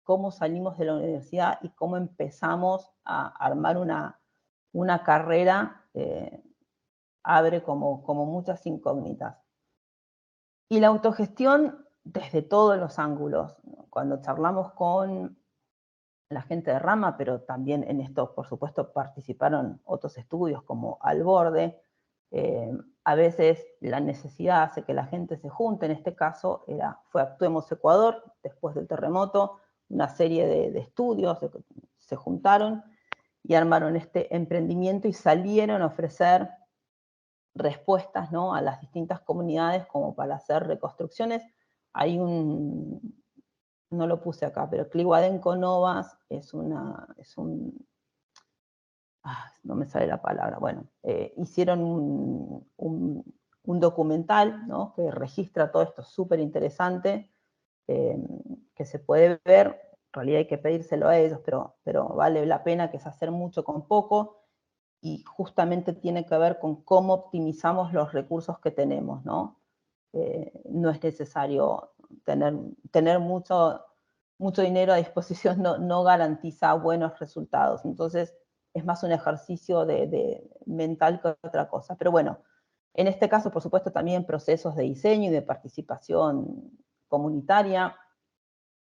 cómo salimos de la universidad y cómo empezamos a armar una carrera, abre como muchas incógnitas. Y la autogestión desde todos los ángulos. Cuando charlamos con la gente de Rama, pero también en esto, por supuesto, participaron otros estudios como Al Borde, a veces la necesidad hace que la gente se junte. En este caso fue Actuemos Ecuador, después del terremoto, una serie de estudios se juntaron y armaron este emprendimiento y salieron a ofrecer respuestas, ¿no? A las distintas comunidades como para hacer reconstrucciones. Hay no lo puse acá, pero Cliguadenco Novas no me sale la palabra, bueno, hicieron un documental, ¿no? Que registra todo esto, súper interesante, que se puede ver, en realidad hay que pedírselo a ellos, pero vale la pena, que es hacer mucho con poco, y justamente tiene que ver con cómo optimizamos los recursos que tenemos, ¿no? No es necesario tener mucho dinero a disposición, no garantiza buenos resultados. Entonces, es más un ejercicio mental que otra cosa. Pero bueno, en este caso, por supuesto, también procesos de diseño y de participación comunitaria,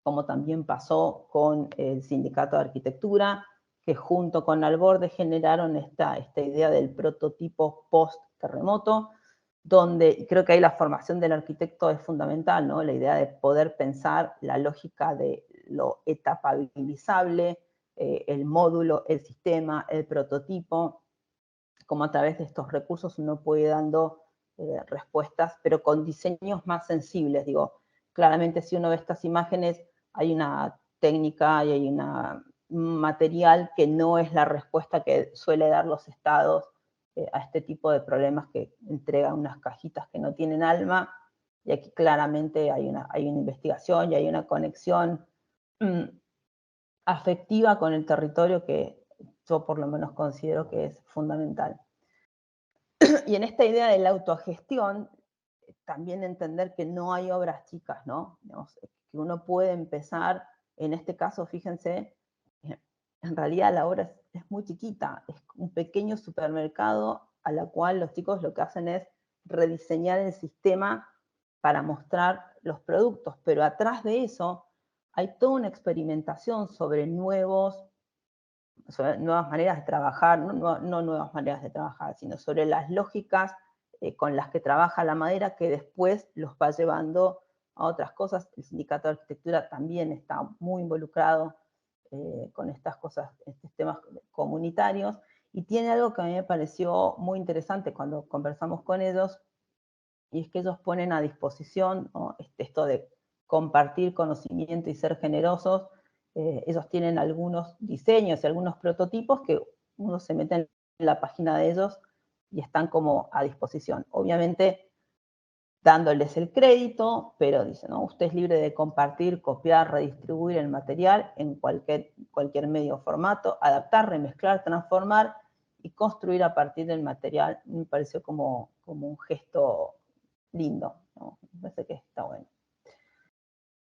como también pasó con el Sindicato de Arquitectura, que junto con Al Borde generaron esta idea del prototipo post-terremoto, donde creo que ahí la formación del arquitecto es fundamental, ¿no? La idea de poder pensar la lógica de lo etapabilizable, el módulo, el sistema, el prototipo, como a través de estos recursos uno puede ir dando respuestas, pero con diseños más sensibles. Digo, claramente si uno ve estas imágenes, hay una técnica y hay un material que no es la respuesta que suele dar los estados a este tipo de problemas, que entregan unas cajitas que no tienen alma, y aquí claramente hay una investigación y hay una conexión afectiva con el territorio que yo por lo menos considero que es fundamental. Y en esta idea de la autogestión, también entender que no hay obras chicas, ¿no? Que uno puede empezar, en este caso, fíjense, en realidad la obra es muy chiquita, es un pequeño supermercado a la cual los chicos lo que hacen es rediseñar el sistema para mostrar los productos, pero atrás de eso hay toda una experimentación sobre nuevas maneras de trabajar, no nuevas maneras de trabajar, sino sobre las lógicas con las que trabaja la madera que después los va llevando a otras cosas. El Sindicato de Arquitectura también está muy involucrado con estas cosas, estos temas comunitarios, y tiene algo que a mí me pareció muy interesante cuando conversamos con ellos, y es que ellos ponen a disposición, ¿no?, esto de compartir conocimiento y ser generosos. Ellos tienen algunos diseños y algunos prototipos que uno se mete en la página de ellos y están como a disposición. Obviamente dándoles el crédito, pero dicen, ¿no?, usted es libre de compartir, copiar, redistribuir el material en cualquier medio o formato, adaptar, remezclar, transformar y construir a partir del material. Me pareció como un gesto lindo, ¿no? Me parece que está bueno.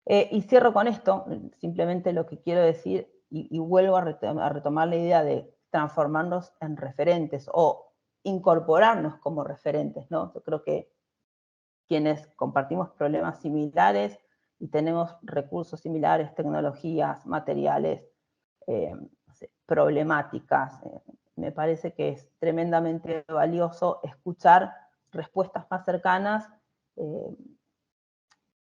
Y cierro con esto, simplemente lo que quiero decir, y vuelvo a retomar la idea de transformarnos en referentes o incorporarnos como referentes, ¿no? Yo creo que quienes compartimos problemas similares y tenemos recursos similares, tecnologías, materiales, no sé, problemáticas, me parece que es tremendamente valioso escuchar respuestas más cercanas,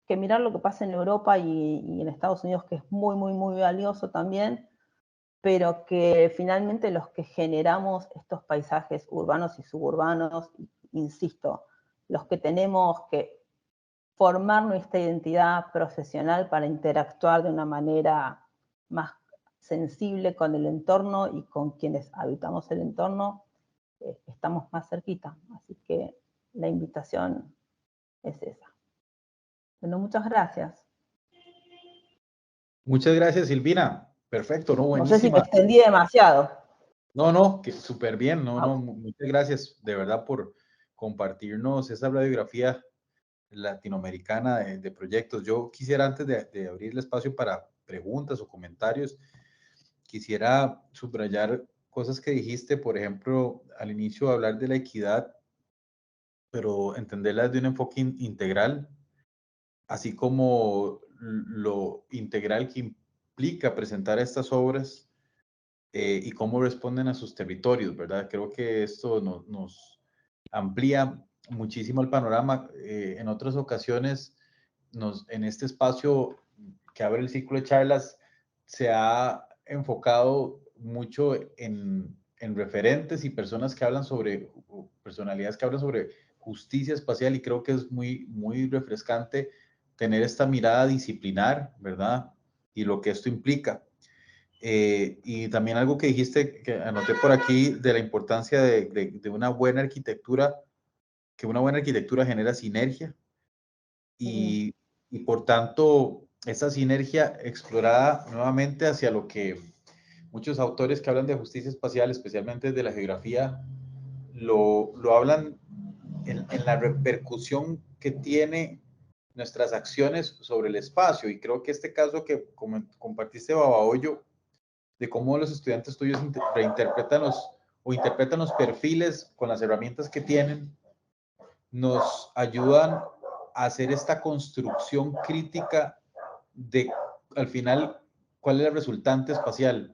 que mirar lo que pasa en Europa y en Estados Unidos, que es muy, muy, muy valioso también, pero que finalmente los que generamos estos paisajes urbanos y suburbanos, insisto, los que tenemos que formar nuestra identidad profesional para interactuar de una manera más sensible con el entorno y con quienes habitamos el entorno, estamos más cerquita. Así que la invitación es esa. Bueno, muchas gracias. Muchas gracias, Silvina. Perfecto, ¿no? No sé si me Buenísima. extendí demasiado. No, que súper bien, Ah, muchas gracias de verdad por compartirnos esa radiografía latinoamericana de proyectos. Yo quisiera, antes de abrir el espacio para preguntas o comentarios, quisiera subrayar cosas que dijiste, por ejemplo, al inicio hablar de la equidad, pero entenderla desde un enfoque integral, así como lo integral que implica presentar estas obras y cómo responden a sus territorios, ¿verdad? Creo que esto nos amplía muchísimo el panorama. En otras ocasiones, en este espacio que abre el ciclo de charlas, se ha enfocado mucho en referentes y personas que hablan sobre, personalidades que hablan sobre justicia espacial, y creo que es muy, muy refrescante tener esta mirada disciplinar, ¿verdad? Y lo que esto implica. Y también algo que dijiste, que anoté por aquí, de la importancia de una buena arquitectura, que una buena arquitectura genera sinergia y por tanto esa sinergia explorada nuevamente hacia lo que muchos autores que hablan de justicia espacial, especialmente de la geografía, lo hablan en la repercusión que tiene nuestras acciones sobre el espacio. Y creo que este caso que compartiste, Babahoyo, de cómo los estudiantes tuyos reinterpretan interpretan los perfiles con las herramientas que tienen, nos ayudan a hacer esta construcción crítica de, al final, cuál es el resultante espacial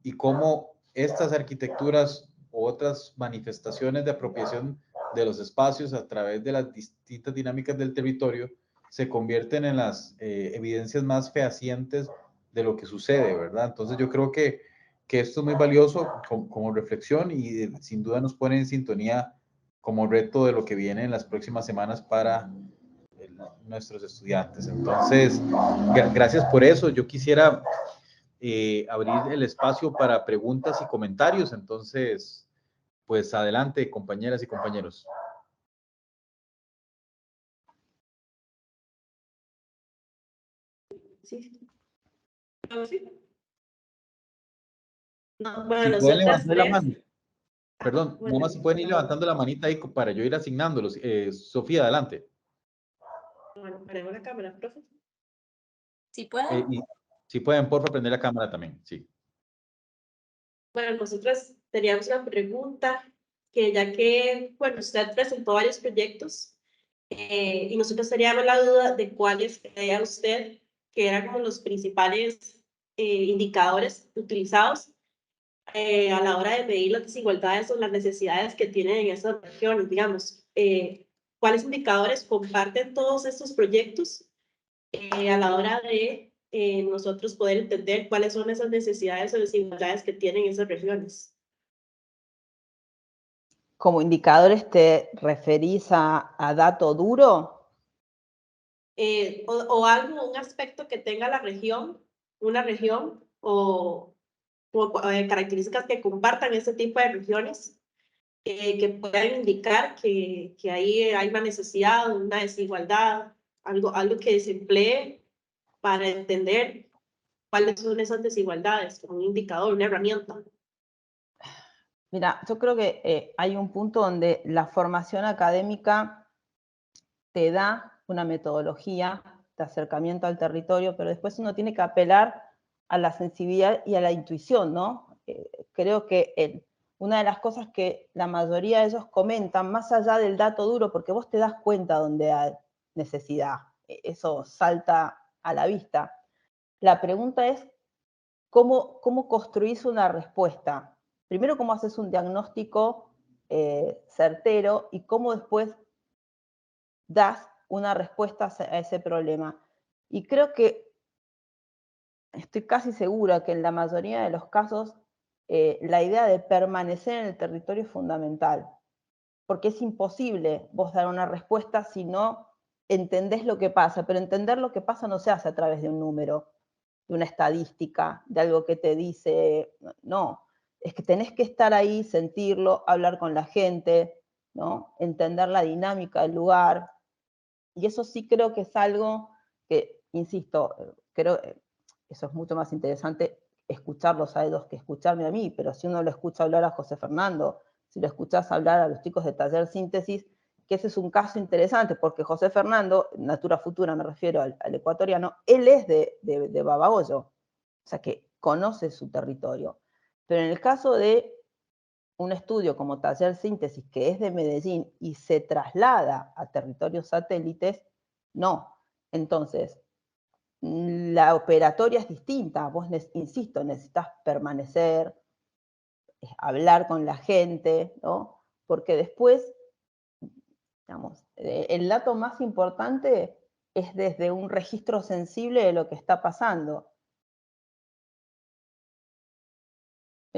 y cómo estas arquitecturas u otras manifestaciones de apropiación de los espacios a través de las distintas dinámicas del territorio se convierten en las evidencias más fehacientes de lo que sucede, ¿verdad? Entonces yo creo que esto es muy valioso como reflexión y sin duda nos pone en sintonía como reto de lo que viene en las próximas semanas para nuestros estudiantes. Entonces, gracias por eso. Yo quisiera abrir el espacio para preguntas y comentarios. Entonces, pues adelante, compañeras y compañeros. Sí. ¿Sí? No, Si bueno, pueden nosotras levantar la tres. mano. Perdón, Bueno, nada más si pueden ir levantando la manita ahí para yo ir asignándolos. Sofía, adelante. bueno, ponemos la cámara, profe. ¿Sí puedo? Y si pueden, porfa, prender la cámara también. Sí. Bueno, nosotras teníamos una pregunta que ya que, bueno, usted presentó varios proyectos y nosotros teníamos la duda de cuáles creía usted que eran como los principales indicadores utilizados a la hora de medir las desigualdades o las necesidades que tienen en esas regiones, digamos. ¿Cuáles indicadores comparten todos estos proyectos a la hora de nosotros poder entender cuáles son esas necesidades o desigualdades que tienen esas regiones? ¿Como indicadores te referís a dato duro? O algo, un aspecto que tenga la región, una región, o características que compartan ese tipo de regiones, que puedan indicar que ahí hay una necesidad, una desigualdad, algo que se emplee para entender cuáles son esas desigualdades, como un indicador, una herramienta. Mira, yo creo que hay un punto donde la formación académica te da una metodología de acercamiento al territorio, pero después uno tiene que apelar a la sensibilidad y a la intuición, ¿no? Creo que una de las cosas que la mayoría de ellos comentan, más allá del dato duro, porque vos te das cuenta donde hay necesidad, eso salta a la vista. La pregunta es, ¿cómo construís una respuesta? Primero, ¿cómo haces un diagnóstico certero y cómo después das una respuesta a ese problema? Y creo que, estoy casi segura que en la mayoría de los casos, la idea de permanecer en el territorio es fundamental, porque es imposible vos dar una respuesta si no entendés lo que pasa, pero entender lo que pasa no se hace a través de un número, de una estadística, de algo que te dice, no, es que tenés que estar ahí, sentirlo, hablar con la gente, ¿no? Entender la dinámica del lugar, y eso sí creo que es algo que, insisto, creo eso es mucho más interesante escucharlos a ellos que escucharme a mí, pero si uno lo escucha hablar a José Fernando, si lo escuchas hablar a los chicos de Taller Síntesis, que ese es un caso interesante, porque José Fernando, Natura Futura me refiero al ecuatoriano, él es de Babahoyo, o sea que conoce su territorio. Pero en el caso de un estudio como Taller Síntesis, que es de Medellín y se traslada a territorios satélites, no. Entonces, la operatoria es distinta. Vos, insisto, necesitas permanecer, hablar con la gente, ¿no? Porque después, digamos, el dato más importante es desde un registro sensible de lo que está pasando.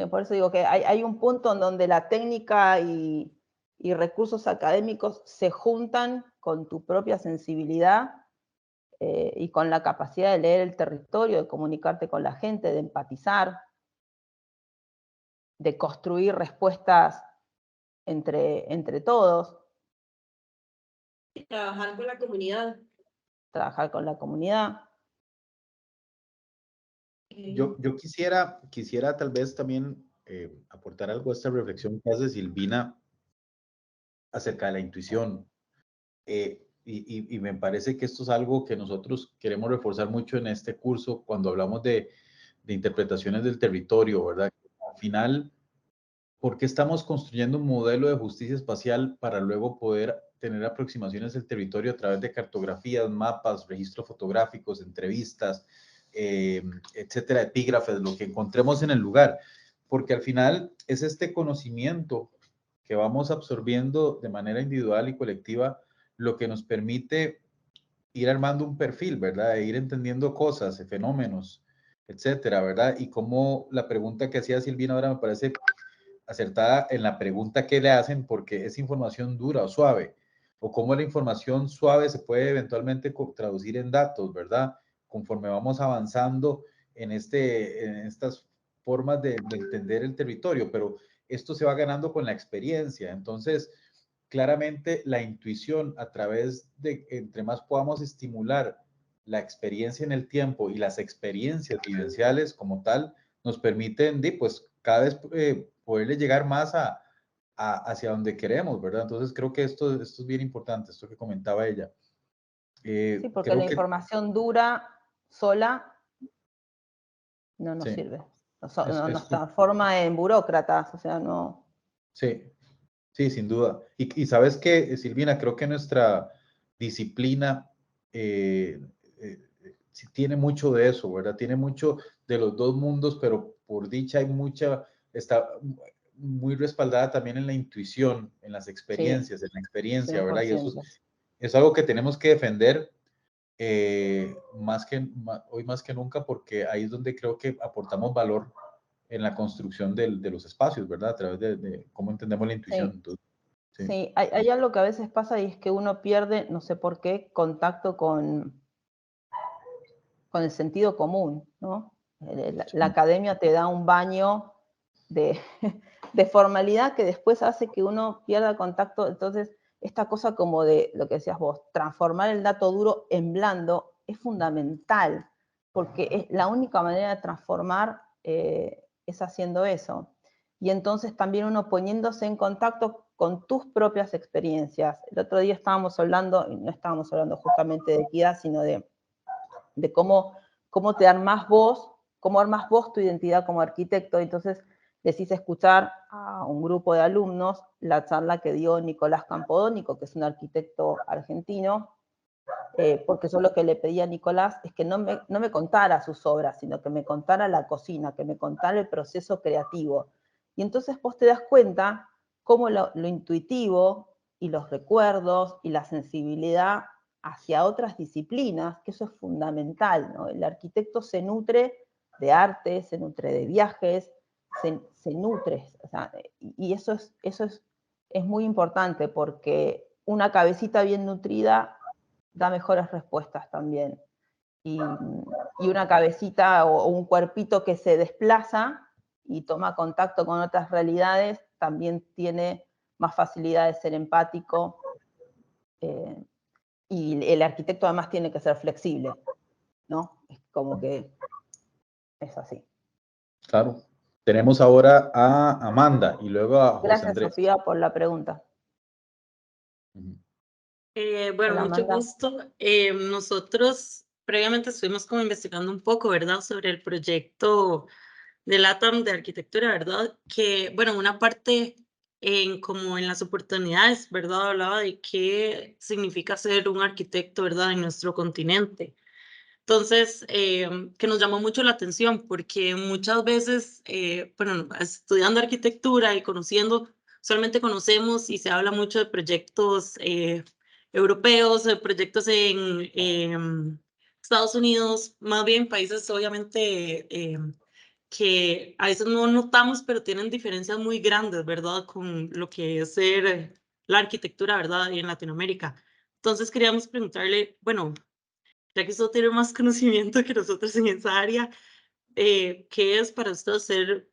Por eso digo que hay un punto en donde la técnica y recursos académicos se juntan con tu propia sensibilidad y con la capacidad de leer el territorio, de comunicarte con la gente, de empatizar, de construir respuestas entre todos, Y trabajar con la comunidad. trabajar con la comunidad. Yo quisiera tal vez también aportar algo a esta reflexión que hace Silvina acerca de la intuición. Y me parece que esto es algo que nosotros queremos reforzar mucho en este curso cuando hablamos de interpretaciones del territorio, ¿verdad? Al final, ¿por qué estamos construyendo un modelo de justicia espacial para luego poder tener aproximaciones del territorio a través de cartografías, mapas, registros fotográficos, entrevistas, etcétera, epígrafes, lo que encontremos en el lugar? Porque al final es este conocimiento que vamos absorbiendo de manera individual y colectiva lo que nos permite ir armando un perfil, ¿verdad? E ir entendiendo cosas, fenómenos, etcétera, ¿verdad? Y como la pregunta que hacía Silvina ahora me parece acertada en la pregunta que le hacen, porque es información dura o suave, o cómo la información suave se puede eventualmente traducir en datos, ¿verdad? Conforme vamos avanzando en estas formas de entender el territorio, pero esto se va ganando con la experiencia. Entonces, claramente la intuición a través de, entre más podamos estimular la experiencia en el tiempo y las experiencias vivenciales como tal, nos permiten, pues, cada vez poderle llegar más hacia donde queremos, ¿verdad? Entonces creo que esto es bien importante, esto que comentaba ella. Sí, porque Creo la información dura sola no nos sí, sirve. Nos es transforma en burócratas, o sea, no. sí, sí, sin duda. Y sabes qué, Silvina, creo que nuestra disciplina sí tiene mucho de eso, ¿verdad? Tiene mucho de los dos mundos, pero por dicha hay mucha, está muy respaldada también en la intuición, en las experiencias, en la experiencia, ¿verdad? Y eso 100%. es algo que tenemos que defender hoy más que nunca, porque ahí es donde creo que aportamos valor en la construcción de los espacios, ¿verdad? A través de cómo entendemos la intuición. Sí. Entonces, Sí, hay algo que a veces pasa y es que uno pierde, no sé por qué, contacto con el sentido común, ¿no? La academia te da un baño de, de formalidad que después hace que uno pierda contacto. Entonces, esta cosa como de lo que decías vos, transformar el dato duro en blando es fundamental, porque es la única manera de transformar es haciendo eso. Y entonces también uno poniéndose en contacto con tus propias experiencias. El otro día estábamos hablando, y no estábamos hablando justamente de equidad, sino de cómo te armás vos, cómo armás vos tu identidad como arquitecto. Entonces decís escuchar a un grupo de alumnos la charla que dio Nicolás Campodónico, que es un arquitecto argentino, porque yo lo que le pedí a Nicolás es que no me contara sus obras, sino que me contara la cocina, que me contara el proceso creativo. Y entonces vos te das cuenta cómo lo intuitivo y los recuerdos y la sensibilidad hacia otras disciplinas, que eso es fundamental, ¿no? El arquitecto se nutre de arte, se nutre de viajes, se nutre, o sea, y eso es muy importante, porque una cabecita bien nutrida da mejores respuestas también. Y una cabecita o un cuerpito que se desplaza y toma contacto con otras realidades también tiene más facilidad de ser empático. Y el arquitecto además tiene que ser flexible, ¿no? Es como que es así. claro. Tenemos ahora a Amanda y luego a José Gracias, Andrés. Sofía, por la pregunta. Bueno, Hola, mucho Amanda. gusto. Nosotros previamente estuvimos como investigando un poco, ¿verdad?, sobre el proyecto de LATAM de arquitectura, ¿verdad? Que, bueno, una parte como en las oportunidades, ¿verdad?, hablaba de qué significa ser un arquitecto, ¿verdad?, en nuestro continente. Entonces, que nos llamó mucho la atención porque muchas veces, bueno, estudiando arquitectura y conociendo, solamente conocemos y se habla mucho de proyectos europeos, de proyectos en Estados Unidos, más bien países obviamente que a veces no notamos, pero tienen diferencias muy grandes, ¿verdad?, con lo que es ser la arquitectura, ¿verdad?, en Latinoamérica. Entonces queríamos preguntarle, bueno, ya que usted tiene más conocimiento que nosotros en esa área, ¿qué es para usted ser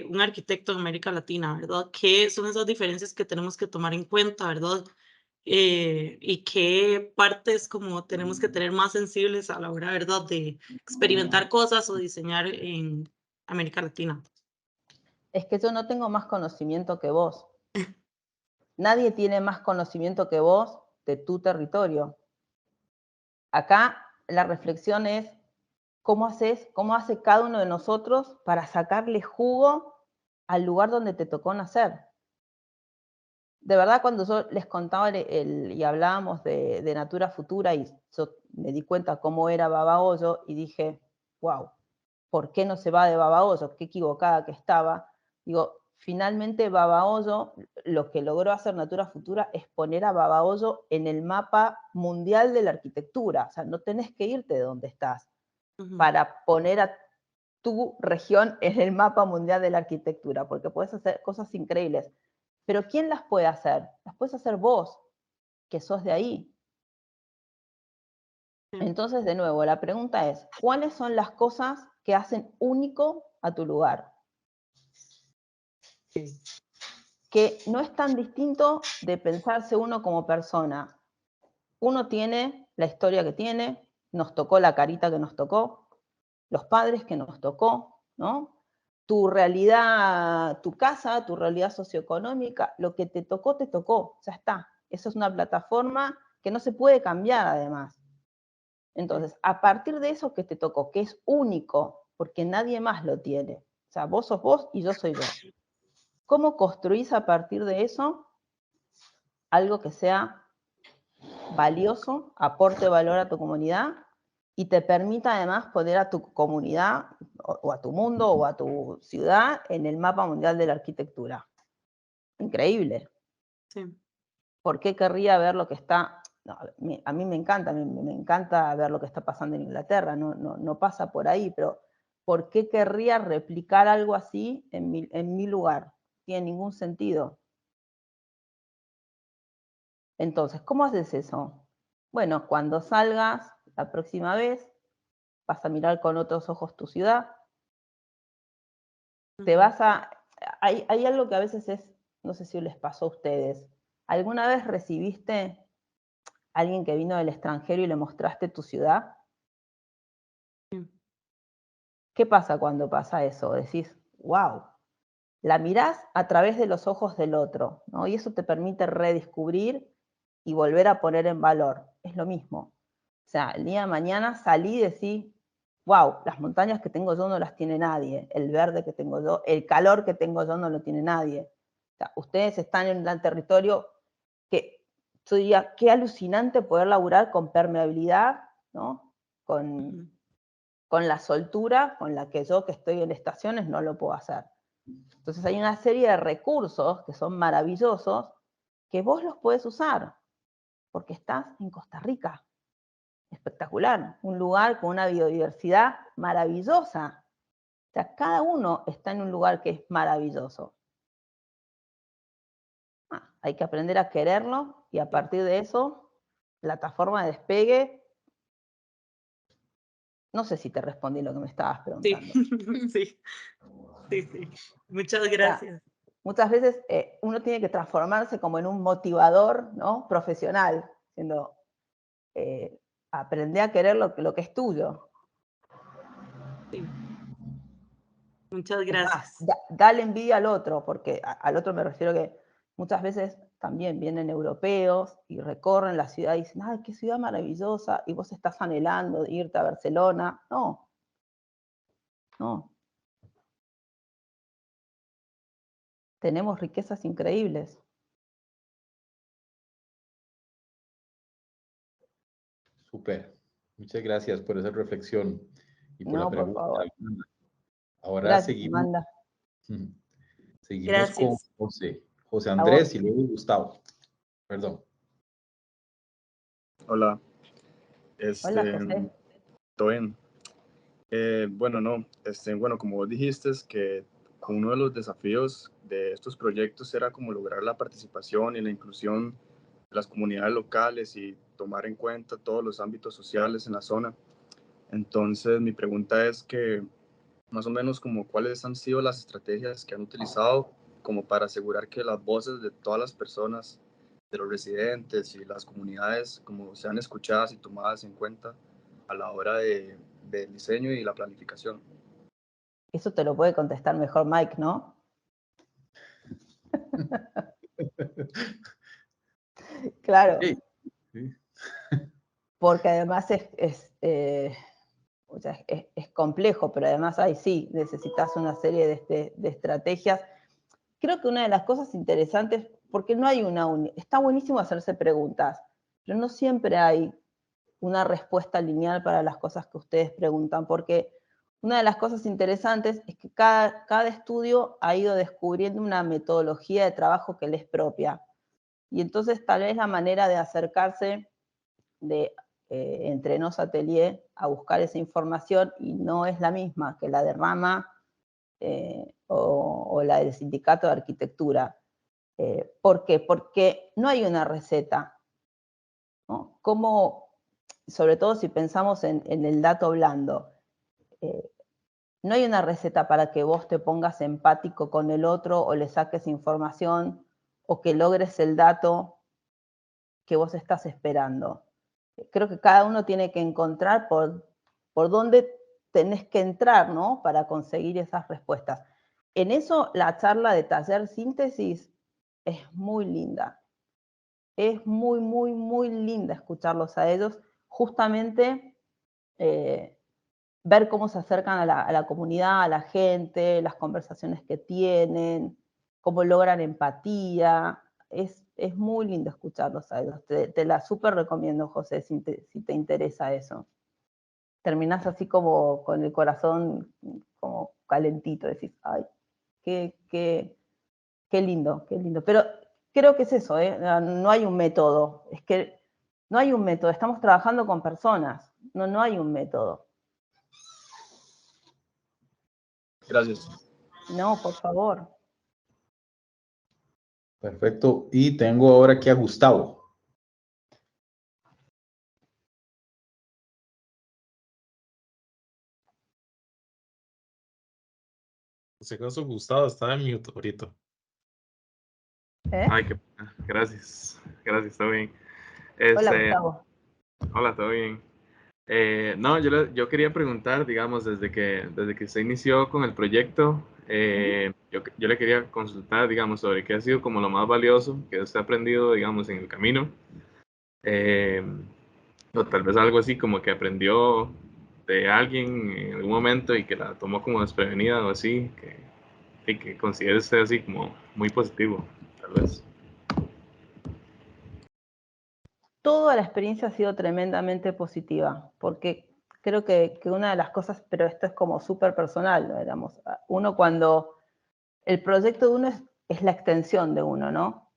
un arquitecto en América Latina, verdad? ¿Qué son esas diferencias que tenemos que tomar en cuenta, verdad? Y qué partes como tenemos que tener más sensibles a la hora, ¿verdad?, de experimentar cosas o diseñar en América Latina. Es que yo no tengo más conocimiento que vos. Nadie tiene más conocimiento que vos de tu territorio. Acá la reflexión es cómo hace cada uno de nosotros para sacarle jugo al lugar donde te tocó nacer. De verdad, cuando yo les contaba y hablábamos de Natura Futura y yo me di cuenta cómo era Babahoyo y dije, wow, ¿por qué no se va de Babahoyo? Qué equivocada que estaba. Digo, finalmente Babahoyo, lo que logró hacer Natura Futura es poner a Babahoyo en el mapa mundial de la arquitectura. O sea, no tenés que irte de donde estás para poner a tu región en el mapa mundial de la arquitectura, porque puedes hacer cosas increíbles. Pero ¿quién las puede hacer? Las puedes hacer vos, que sos de ahí. Entonces, de nuevo, la pregunta es, ¿cuáles son las cosas que hacen único a tu lugar? Que no es tan distinto de pensarse uno como persona. Uno tiene la historia que tiene, nos tocó la carita que nos tocó, los padres que nos tocó, ¿no? Tu realidad, tu casa, tu realidad socioeconómica, lo que te tocó, ya está. Eso es una plataforma que no se puede cambiar además. Entonces, a partir de eso que te tocó, que es único, porque nadie más lo tiene, o sea, vos sos vos y yo soy yo. ¿Cómo construís a partir de eso algo que sea valioso, aporte valor a tu comunidad y te permita además poner a tu comunidad o a tu mundo o a tu ciudad en el mapa mundial de la arquitectura. Increíble. Sí. ¿Por qué querría ver lo que está? No, a mí me encanta ver lo que está pasando en Inglaterra, no pasa por ahí, pero ¿por qué querría replicar algo así en mi lugar? No tiene ningún sentido. Entonces, ¿cómo haces eso? Bueno, cuando salgas la próxima vez, vas a mirar con otros ojos tu ciudad, te vas a... Hay algo que a veces es, no sé si les pasó a ustedes, ¿alguna vez recibiste a alguien que vino del extranjero y le mostraste tu ciudad? ¿Qué pasa cuando pasa eso? Decís, wow, la mirás a través de los ojos del otro, ¿no? Y eso te permite redescubrir y volver a poner en valor. Es lo mismo. O sea, el día de mañana salí y decís, wow, las montañas que tengo yo no las tiene nadie, el verde que tengo yo, el calor que tengo yo no lo tiene nadie. O sea, ustedes están en un territorio que yo diría, qué alucinante poder laburar con permeabilidad, ¿no? Con la soltura con la que yo que estoy en estaciones no lo puedo hacer. Entonces hay una serie de recursos que son maravillosos que vos los podés usar porque estás en Costa Rica. Espectacular, un lugar con una biodiversidad maravillosa. O sea, cada uno está en un lugar que es maravilloso. Hay que aprender a quererlo y a partir de eso, plataforma de despegue. No sé si te respondí lo que me estabas preguntando. Sí, sí. Muchas gracias. Muchas veces uno tiene que transformarse como en un motivador, ¿no? Profesional, diciendo, aprende a querer lo que es tuyo. Sí. Muchas Es más, gracias. dale envidia al otro, porque al otro me refiero que muchas veces también vienen europeos y recorren la ciudad y dicen, ¡ay, qué ciudad maravillosa! Y vos estás anhelando irte a Barcelona. No. Tenemos riquezas increíbles. Súper. Muchas gracias por esa reflexión y por la No, por pregunta. favor. Ahora Gracias, seguimos. Amanda. Seguimos con Gracias. José Andrés y luego Gustavo. Perdón. Hola. Hola, José. ¿Todo bien? Bueno, como vos dijiste, es que uno de los desafíos de estos proyectos era como lograr la participación y la inclusión de las comunidades locales y tomar en cuenta todos los ámbitos sociales en la zona. Entonces, mi pregunta es que más o menos como cuáles han sido las estrategias que han utilizado como para asegurar que las voces de todas las personas, de los residentes y las comunidades, como sean escuchadas y tomadas en cuenta a la hora del diseño y la planificación. Eso te lo puede contestar mejor Mike, ¿no? Claro. Sí. Porque además es complejo, pero además sí, necesitas una serie de estrategias. Creo que una de las cosas interesantes, porque no hay está buenísimo hacerse preguntas, pero no siempre hay una respuesta lineal para las cosas que ustedes preguntan, porque una de las cosas interesantes es que cada estudio ha ido descubriendo una metodología de trabajo que le es propia. Y entonces tal vez la manera de acercarse de Entrenos Atelier a buscar esa información y no es la misma que la de Rama o la del Sindicato de Arquitectura. ¿Por qué? Porque no hay una receta, ¿no? Sobre todo si pensamos en el dato blando, no hay una receta para que vos te pongas empático con el otro o le saques información o que logres el dato que vos estás esperando. Creo que cada uno tiene que encontrar por dónde tenés que entrar, ¿no? Para conseguir esas respuestas. En eso, la charla de taller síntesis es muy linda. Es muy, muy, muy linda escucharlos a ellos. Justamente ver cómo se acercan a la comunidad, a la gente, las conversaciones que tienen, cómo logran empatía. Es muy lindo escucharlos a ellos. Te la súper recomiendo, José, si te interesa eso. terminás así como con el corazón como calentito, decís, ay, qué lindo, qué lindo. Pero creo que es eso, no hay un método, es que no hay un método, estamos trabajando con personas, no hay un método. Gracias. No, por favor. Perfecto. Y tengo ahora aquí a Gustavo. Si acaso Gustavo está en mute ahorita. Ay, qué pena. Gracias. Gracias, todo bien. Hola, Gustavo. Hola, todo bien. No, yo quería preguntar, digamos, desde que se inició con el proyecto, yo le quería consultar, digamos, sobre qué ha sido como lo más valioso que usted ha aprendido, digamos, en el camino. O tal vez algo así como que aprendió de alguien en algún momento y que la tomó como desprevenida o así, que considere usted así como muy positivo, tal vez. Toda la experiencia ha sido tremendamente positiva, porque creo que una de las cosas, pero esto es como súper personal, ¿no? Digamos, uno cuando el proyecto de uno es la extensión de uno, ¿no?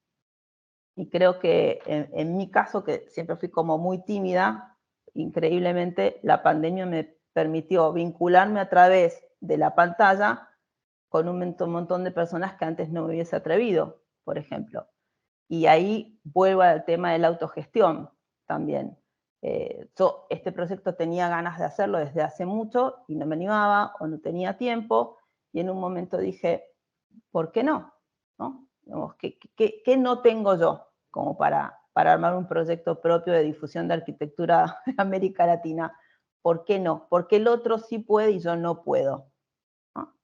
Y creo que en mi caso, que siempre fui como muy tímida, increíblemente la pandemia me permitió vincularme a través de la pantalla con un montón de personas que antes no me hubiese atrevido, por ejemplo. Y ahí vuelvo al tema de la autogestión también. Yo este proyecto tenía ganas de hacerlo desde hace mucho y no me animaba o no tenía tiempo, y en un momento dije, ¿por qué no? ¿No? Digamos, ¿qué no tengo yo como para armar un proyecto propio de difusión de arquitectura de América Latina? ¿Por qué no? Porque el otro sí puede y yo no puedo, ¿no?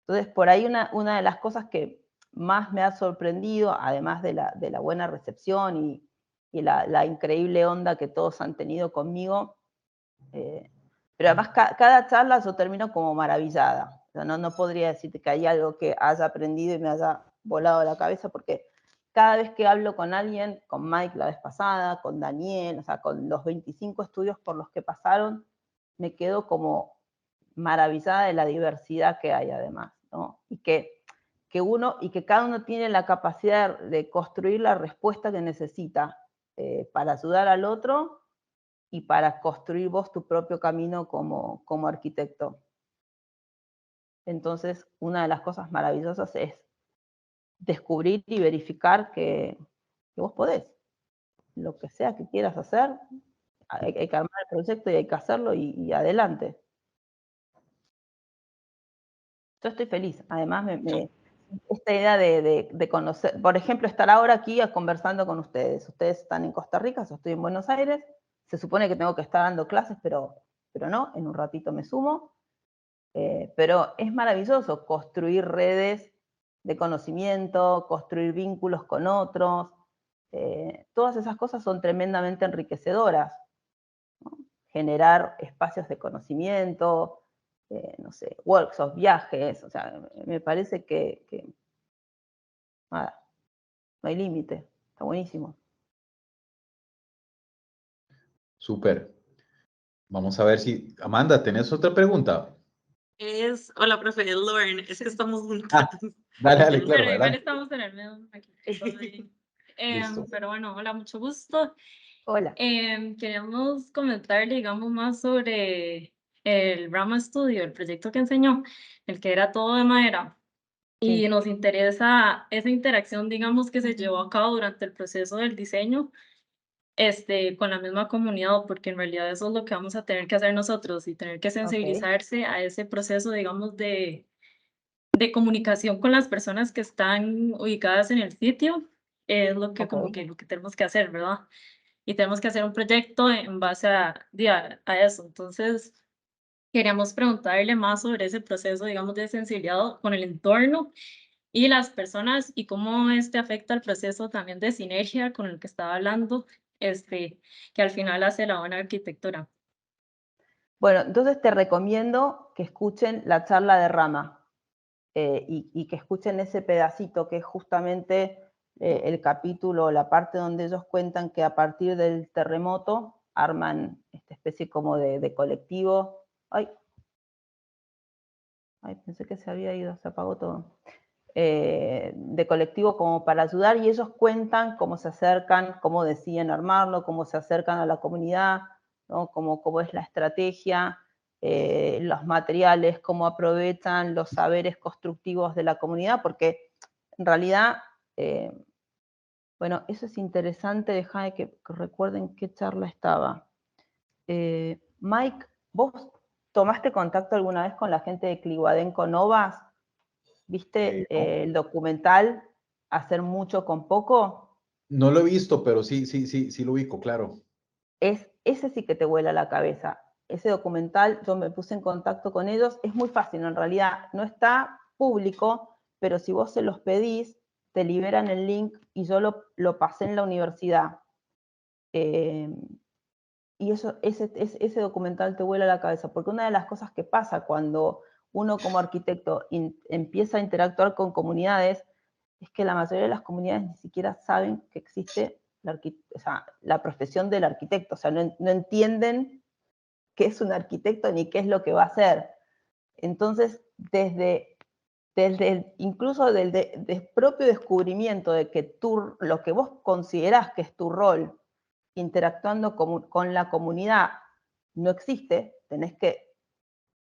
Entonces, por ahí una de las cosas que más me ha sorprendido, además de la buena recepción y la increíble onda que todos han tenido conmigo, pero además cada charla yo termino como maravillada. O sea, no podría decirte que hay algo que haya aprendido y me haya volado la cabeza, porque cada vez que hablo con alguien, con Mike la vez pasada, con Daniel, o sea, con los 25 estudios por los que pasaron, me quedo como maravillada de la diversidad que hay además, ¿no? Y que cada uno tiene la capacidad de construir la respuesta que necesita para ayudar al otro y para construir vos tu propio camino como arquitecto. Entonces, una de las cosas maravillosas es descubrir y verificar que vos podés. Lo que sea que quieras hacer, hay que armar el proyecto y hay que hacerlo y adelante. Yo estoy feliz. Además, esta idea de conocer, por ejemplo, estar ahora aquí conversando con ustedes. Ustedes están en Costa Rica, yo estoy en Buenos Aires. Se supone que tengo que estar dando clases, pero no, en un ratito me sumo. Pero es maravilloso construir redes de conocimiento, construir vínculos con otros. Todas esas cosas son tremendamente enriquecedoras, ¿no? Generar espacios de conocimiento, no sé, workshops, viajes, o sea, me parece que nada, no hay límite, está buenísimo. Súper. Vamos a ver si... Amanda, ¿tenés otra pregunta? Hola, profe, es Lauren, es que estamos juntos. Dale, claro, Pero igual adelante. estamos en el medio aquí. Todo bien. Listo. Pero bueno, hola, mucho gusto. Hola. Queríamos comentarle, digamos, más sobre el Rama Studio, el proyecto que enseñó, el que era todo de madera. Y Sí. nos interesa esa interacción, digamos, que se llevó a cabo durante el proceso del diseño, con la misma comunidad, porque en realidad eso es lo que vamos a tener que hacer nosotros y tener que sensibilizarse a ese proceso, digamos, de comunicación con las personas que están ubicadas en el sitio, es lo que como que lo que tenemos que hacer, ¿verdad? Y tenemos que hacer un proyecto en base a eso. Entonces, queríamos preguntarle más sobre ese proceso, digamos, de sensibilidad con el entorno y las personas y cómo afecta el proceso también de sinergia con el que estaba hablando, que al final hace la buena arquitectura. Bueno, entonces te recomiendo que escuchen la charla de Rama y que escuchen ese pedacito que es justamente el capítulo, la parte donde ellos cuentan que a partir del terremoto arman esta especie como de colectivo. Ay, pensé que se había ido, se apagó todo. De colectivo como para ayudar, y ellos cuentan cómo se acercan, cómo deciden armarlo, cómo se acercan a la comunidad, ¿no? Cómo es la estrategia, los materiales, cómo aprovechan los saberes constructivos de la comunidad, porque en realidad, bueno, eso es interesante, déjame que recuerden qué charla estaba. Mike, ¿vos tomaste contacto alguna vez con la gente de Cliguadenco Novas? ¿Viste No. el documental Hacer mucho con poco? No lo he visto, pero sí lo ubico, claro. Ese sí que te vuela la cabeza. Ese documental, yo me puse en contacto con ellos, es muy fácil, en realidad no está público, pero si vos se los pedís, te liberan el link y yo lo pasé en la universidad. Y ese documental te vuela la cabeza, porque una de las cosas que pasa cuando uno como arquitecto empieza a interactuar con comunidades es que la mayoría de las comunidades ni siquiera saben que existe la profesión del arquitecto, o sea, no entienden qué es un arquitecto ni qué es lo que va a hacer. Entonces, incluso del propio descubrimiento de que lo que vos considerás que es tu rol interactuando con la comunidad no existe, tenés que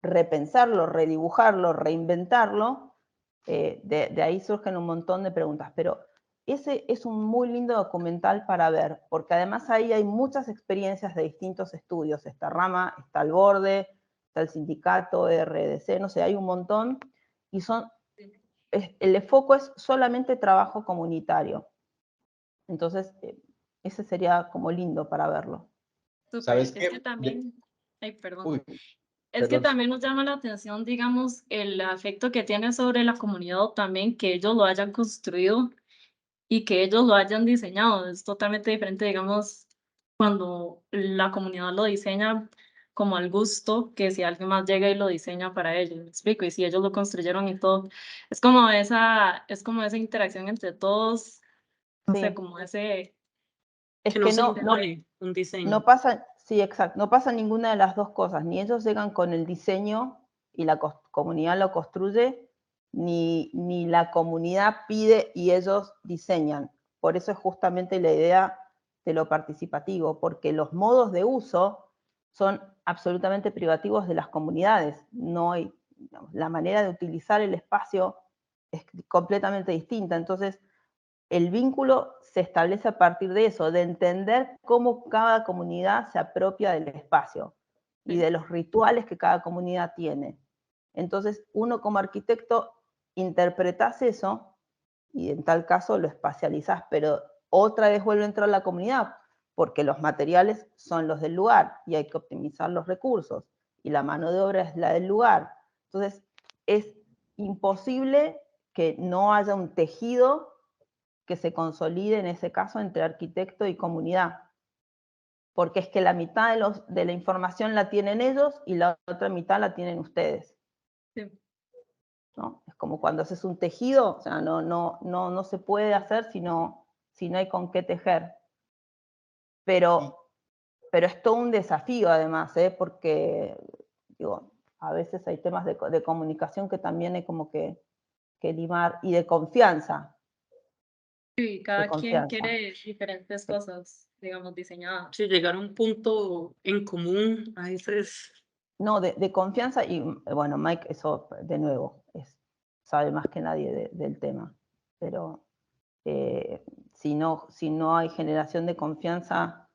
repensarlo, redibujarlo, reinventarlo, de ahí surgen un montón de preguntas. Pero ese es un muy lindo documental para ver, porque además ahí hay muchas experiencias de distintos estudios. Esta rama, está el borde, está el sindicato, RDC, no sé, hay un montón, y el foco es solamente trabajo comunitario. Entonces, ese sería como lindo para verlo. Súper. ¿Sabes Es qué? que también, ay, perdón. Uy, Es que perdón. también nos llama la atención, digamos, el afecto que tiene sobre la comunidad también, que ellos lo hayan construido y que ellos lo hayan diseñado. Es totalmente diferente, digamos, cuando la comunidad lo diseña como al gusto, que si alguien más llega y lo diseña para ellos, ¿me explico? Y si ellos lo construyeron y todo, es como esa interacción entre todos, no sé, Sí, como ese, es Que que no se no impone un diseño. pasa, sí, exacto, no pasa ninguna de las dos cosas, ni ellos llegan con el diseño y la comunidad lo construye, ni la comunidad pide y ellos diseñan. Por eso es justamente la idea de lo participativo, porque los modos de uso son absolutamente privativos de las comunidades. No hay, digamos, la manera de utilizar el espacio es completamente distinta. Entonces, el vínculo se establece a partir de eso, de entender cómo cada comunidad se apropia del espacio y de los rituales que cada comunidad tiene. Entonces, uno como arquitecto interpretás eso y en tal caso lo espacializás, pero otra vez vuelve a entrar la comunidad, porque los materiales son los del lugar y hay que optimizar los recursos y la mano de obra es la del lugar. Entonces, es imposible que no haya un tejido que se consolide en ese caso entre arquitecto y comunidad. Porque es que la mitad de la información la tienen ellos y la otra mitad la tienen ustedes. sí. ¿No? Es como cuando haces un tejido, o sea, no se puede hacer si no hay con qué tejer. Pero es todo un desafío además, porque digo, a veces hay temas de comunicación que también hay como que limar, y de confianza. Sí, cada quien confianza. quiere diferentes cosas, digamos, diseñadas. Si llegar a un punto en común, a veces No, de confianza, y bueno, Mike, eso de nuevo, sabe más que nadie del tema, pero si no hay generación de confianza,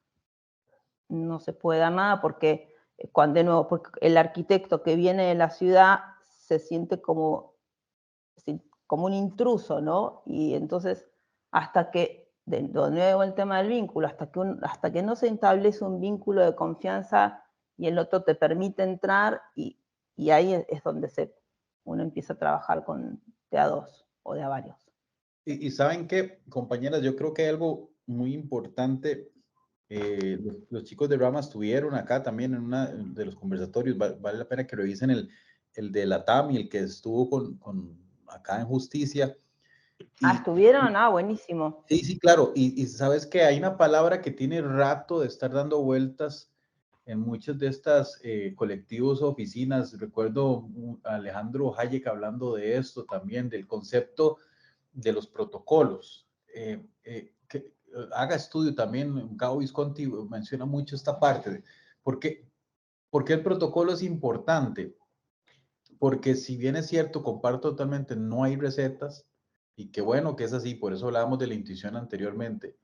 no se puede dar nada, porque de nuevo, porque el arquitecto que viene de la ciudad se siente como un intruso, ¿no? Y entonces, hasta que, de nuevo el tema del vínculo, hasta que no se establece un vínculo de confianza y el otro te permite entrar, y ahí es donde uno empieza a trabajar de a dos o de a varios. Y saben qué, compañeras, yo creo que hay algo muy importante. Los chicos de Rama estuvieron acá también en uno de los conversatorios. Vale la pena que revisen el de la TAM y el que estuvo acá en Justicia. ¿Estuvieron? Buenísimo. Sí, sí, claro. Y sabes que hay una palabra que tiene rato de estar dando vueltas en muchos de estas colectivos o oficinas. Recuerdo a Alejandro Hayek hablando de esto también, del concepto de los protocolos. Haga estudio también, Gabo Visconti menciona mucho esta parte. ¿Por qué el protocolo es importante? Porque si bien es cierto, comparto totalmente, no hay recetas, y qué bueno que es así, por eso hablábamos de la intuición anteriormente.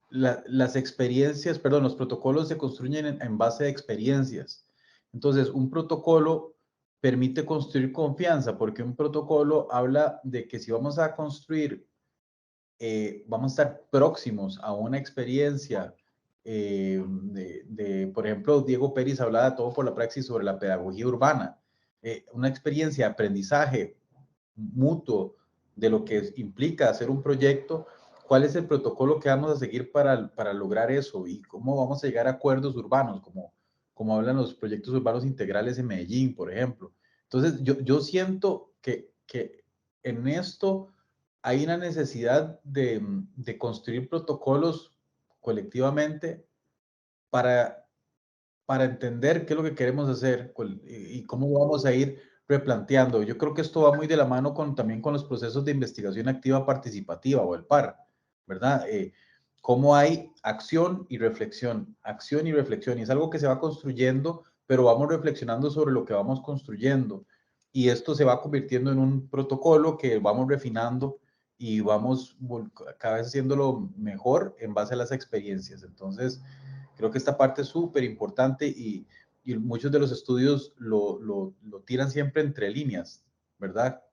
Las experiencias, perdón, los protocolos se construyen en base a experiencias. Entonces, un protocolo permite construir confianza, porque un protocolo habla de que si vamos a construir, vamos a estar próximos a una experiencia por ejemplo, Diego Pérez hablaba de todo por la praxis sobre la pedagogía urbana, una experiencia de aprendizaje mutuo de lo que implica hacer un proyecto. ¿Cuál es el protocolo que vamos a seguir para lograr eso? ¿Y cómo vamos a llegar a acuerdos urbanos, como hablan los proyectos urbanos integrales en Medellín, por ejemplo? Entonces, yo siento que en esto hay una necesidad de construir protocolos colectivamente para entender qué es lo que queremos hacer y cómo vamos a ir replanteando. Yo creo que esto va muy de la mano también con los procesos de investigación activa participativa o el PAR, ¿verdad? Cómo hay acción y reflexión, y es algo que se va construyendo, pero vamos reflexionando sobre lo que vamos construyendo, y esto se va convirtiendo en un protocolo que vamos refinando y vamos cada vez haciéndolo mejor en base a las experiencias. Entonces, creo que esta parte es súper importante y muchos de los estudios lo tiran siempre entre líneas, ¿verdad?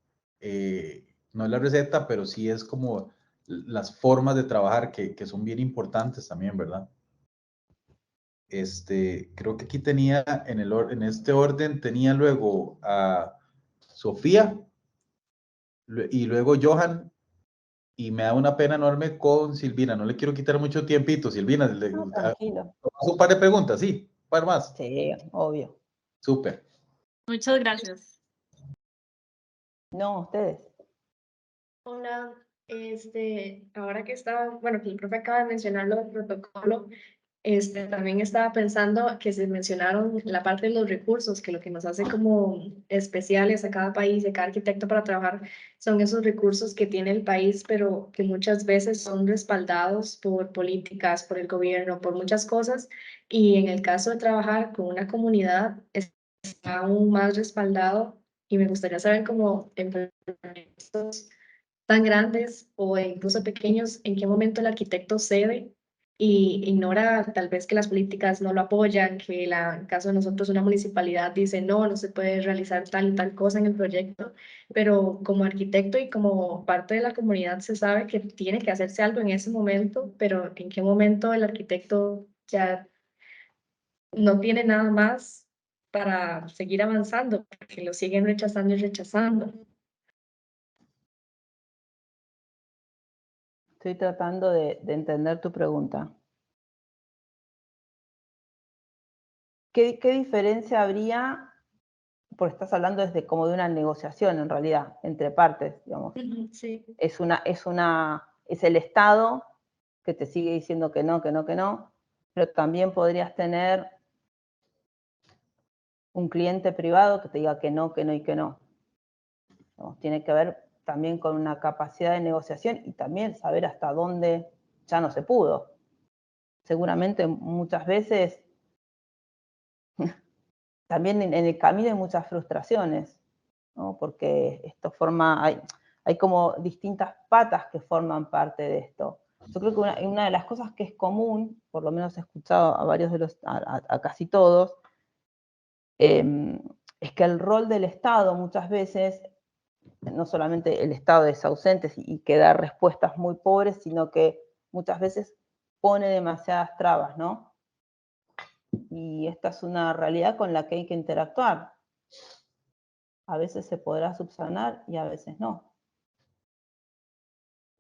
No es la receta, pero sí es como las formas de trabajar que son bien importantes también, ¿verdad? Creo que aquí tenía, en este orden, tenía luego a Sofía y luego Johan, y me da una pena enorme con Silvina. No le quiero quitar mucho tiempito, Silvina. No, tranquilo. Un par de preguntas, sí, un par más. Sí, obvio. Súper. Muchas gracias. No, ustedes. Hola, ahora que bueno, que el profe acaba de mencionar lo del protocolo, también estaba pensando que se mencionaron la parte de los recursos, que lo que nos hace como especiales a cada país, a cada arquitecto para trabajar, son esos recursos que tiene el país, pero que muchas veces son respaldados por políticas, por el gobierno, por muchas cosas, y en el caso de trabajar con una comunidad, está aún más respaldado, y me gustaría saber cómo en proyectos tan grandes o incluso pequeños, en qué momento el arquitecto cede y ignora tal vez que las políticas no lo apoyan, que en caso de nosotros una municipalidad dice no, no se puede realizar tal y tal cosa en el proyecto, pero como arquitecto y como parte de la comunidad se sabe que tiene que hacerse algo en ese momento, pero en qué momento el arquitecto ya no tiene nada más para seguir avanzando, porque lo siguen rechazando y rechazando. Estoy tratando de entender tu pregunta. ¿Qué diferencia habría? Porque estás hablando desde como de una negociación en realidad, entre partes, digamos. Sí. Es el Estado que te sigue diciendo que no, pero también podrías tener un cliente privado que te diga que no, y que no. Tiene que ver también con una capacidad de negociación y también saber hasta dónde ya no se pudo. Seguramente muchas veces también en el camino hay muchas frustraciones, ¿no? Porque esto hay como distintas patas que forman parte de esto. Yo creo que una de las cosas que es común, por lo menos he escuchado a varios a casi todos, es que el rol del Estado muchas veces, no solamente el Estado es ausente y que da respuestas muy pobres, sino que muchas veces pone demasiadas trabas, ¿no? Y esta es una realidad con la que hay que interactuar. A veces se podrá subsanar y a veces no.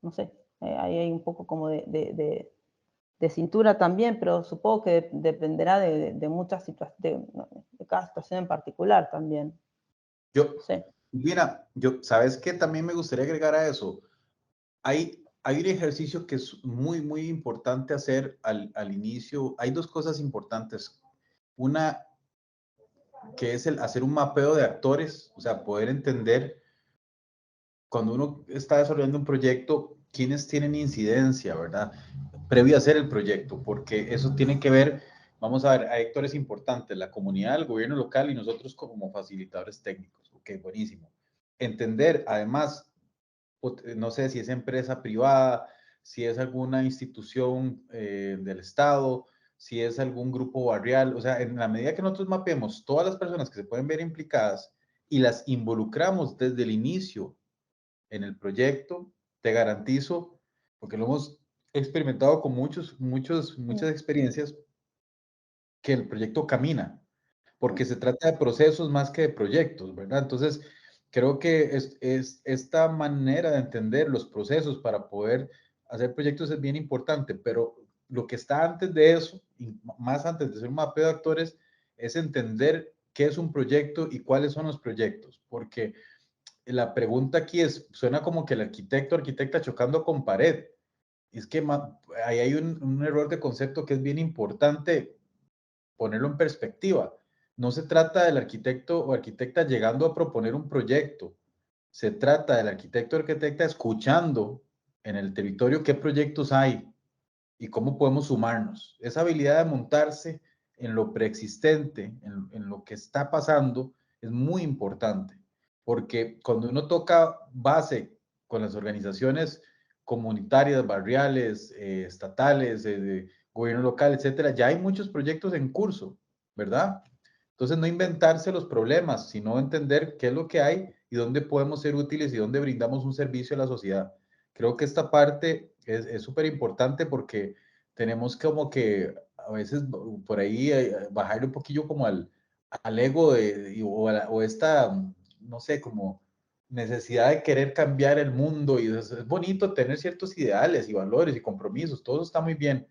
No sé, ahí hay un poco como de cintura también, pero supongo que dependerá de muchas situaciones, de cada situación en particular también. Yo, Sí. Mira, ¿sabes qué? También me gustaría agregar a eso. Hay un ejercicio que es muy, muy importante hacer al inicio. Hay dos cosas importantes. Una, que es el hacer un mapeo de actores, o sea, poder entender cuando uno está desarrollando un proyecto, quiénes tienen incidencia, ¿verdad? Previo a hacer el proyecto, porque eso tiene que ver, vamos a ver, hay actores importantes, la comunidad, el gobierno local y nosotros como facilitadores técnicos. Ok, buenísimo. Entender, además, no sé si es empresa privada, si es alguna institución del Estado, si es algún grupo barrial, o sea, en la medida que nosotros mapeemos todas las personas que se pueden ver implicadas y las involucramos desde el inicio en el proyecto, te garantizo, porque lo hemos experimentado con muchas experiencias, que el proyecto camina, porque se trata de procesos más que de proyectos, ¿verdad? Entonces, creo que es esta manera de entender los procesos para poder hacer proyectos es bien importante, pero lo que está antes de eso, y más antes de ser un mapeo de actores, es entender qué es un proyecto y cuáles son los proyectos, porque la pregunta aquí suena como que el arquitecto o arquitecta chocando con pared. Es que ahí hay un error de concepto que es bien importante ponerlo en perspectiva. No se trata del arquitecto o arquitecta llegando a proponer un proyecto. Se trata del arquitecto o arquitecta escuchando en el territorio qué proyectos hay y cómo podemos sumarnos. Esa habilidad de montarse en lo preexistente, en lo que está pasando, es muy importante, porque cuando uno toca base con las organizaciones comunitarias, barriales, estatales, de gobierno local, etcétera, ya hay muchos proyectos en curso, ¿verdad? Entonces, no inventarse los problemas, sino entender qué es lo que hay y dónde podemos ser útiles y dónde brindamos un servicio a la sociedad. Creo que esta parte es súper importante porque tenemos como que a veces por ahí bajarle un poquillo como al ego o esta, no sé, como necesidad de querer cambiar el mundo. Y es bonito tener ciertos ideales y valores y compromisos, todo está muy bien,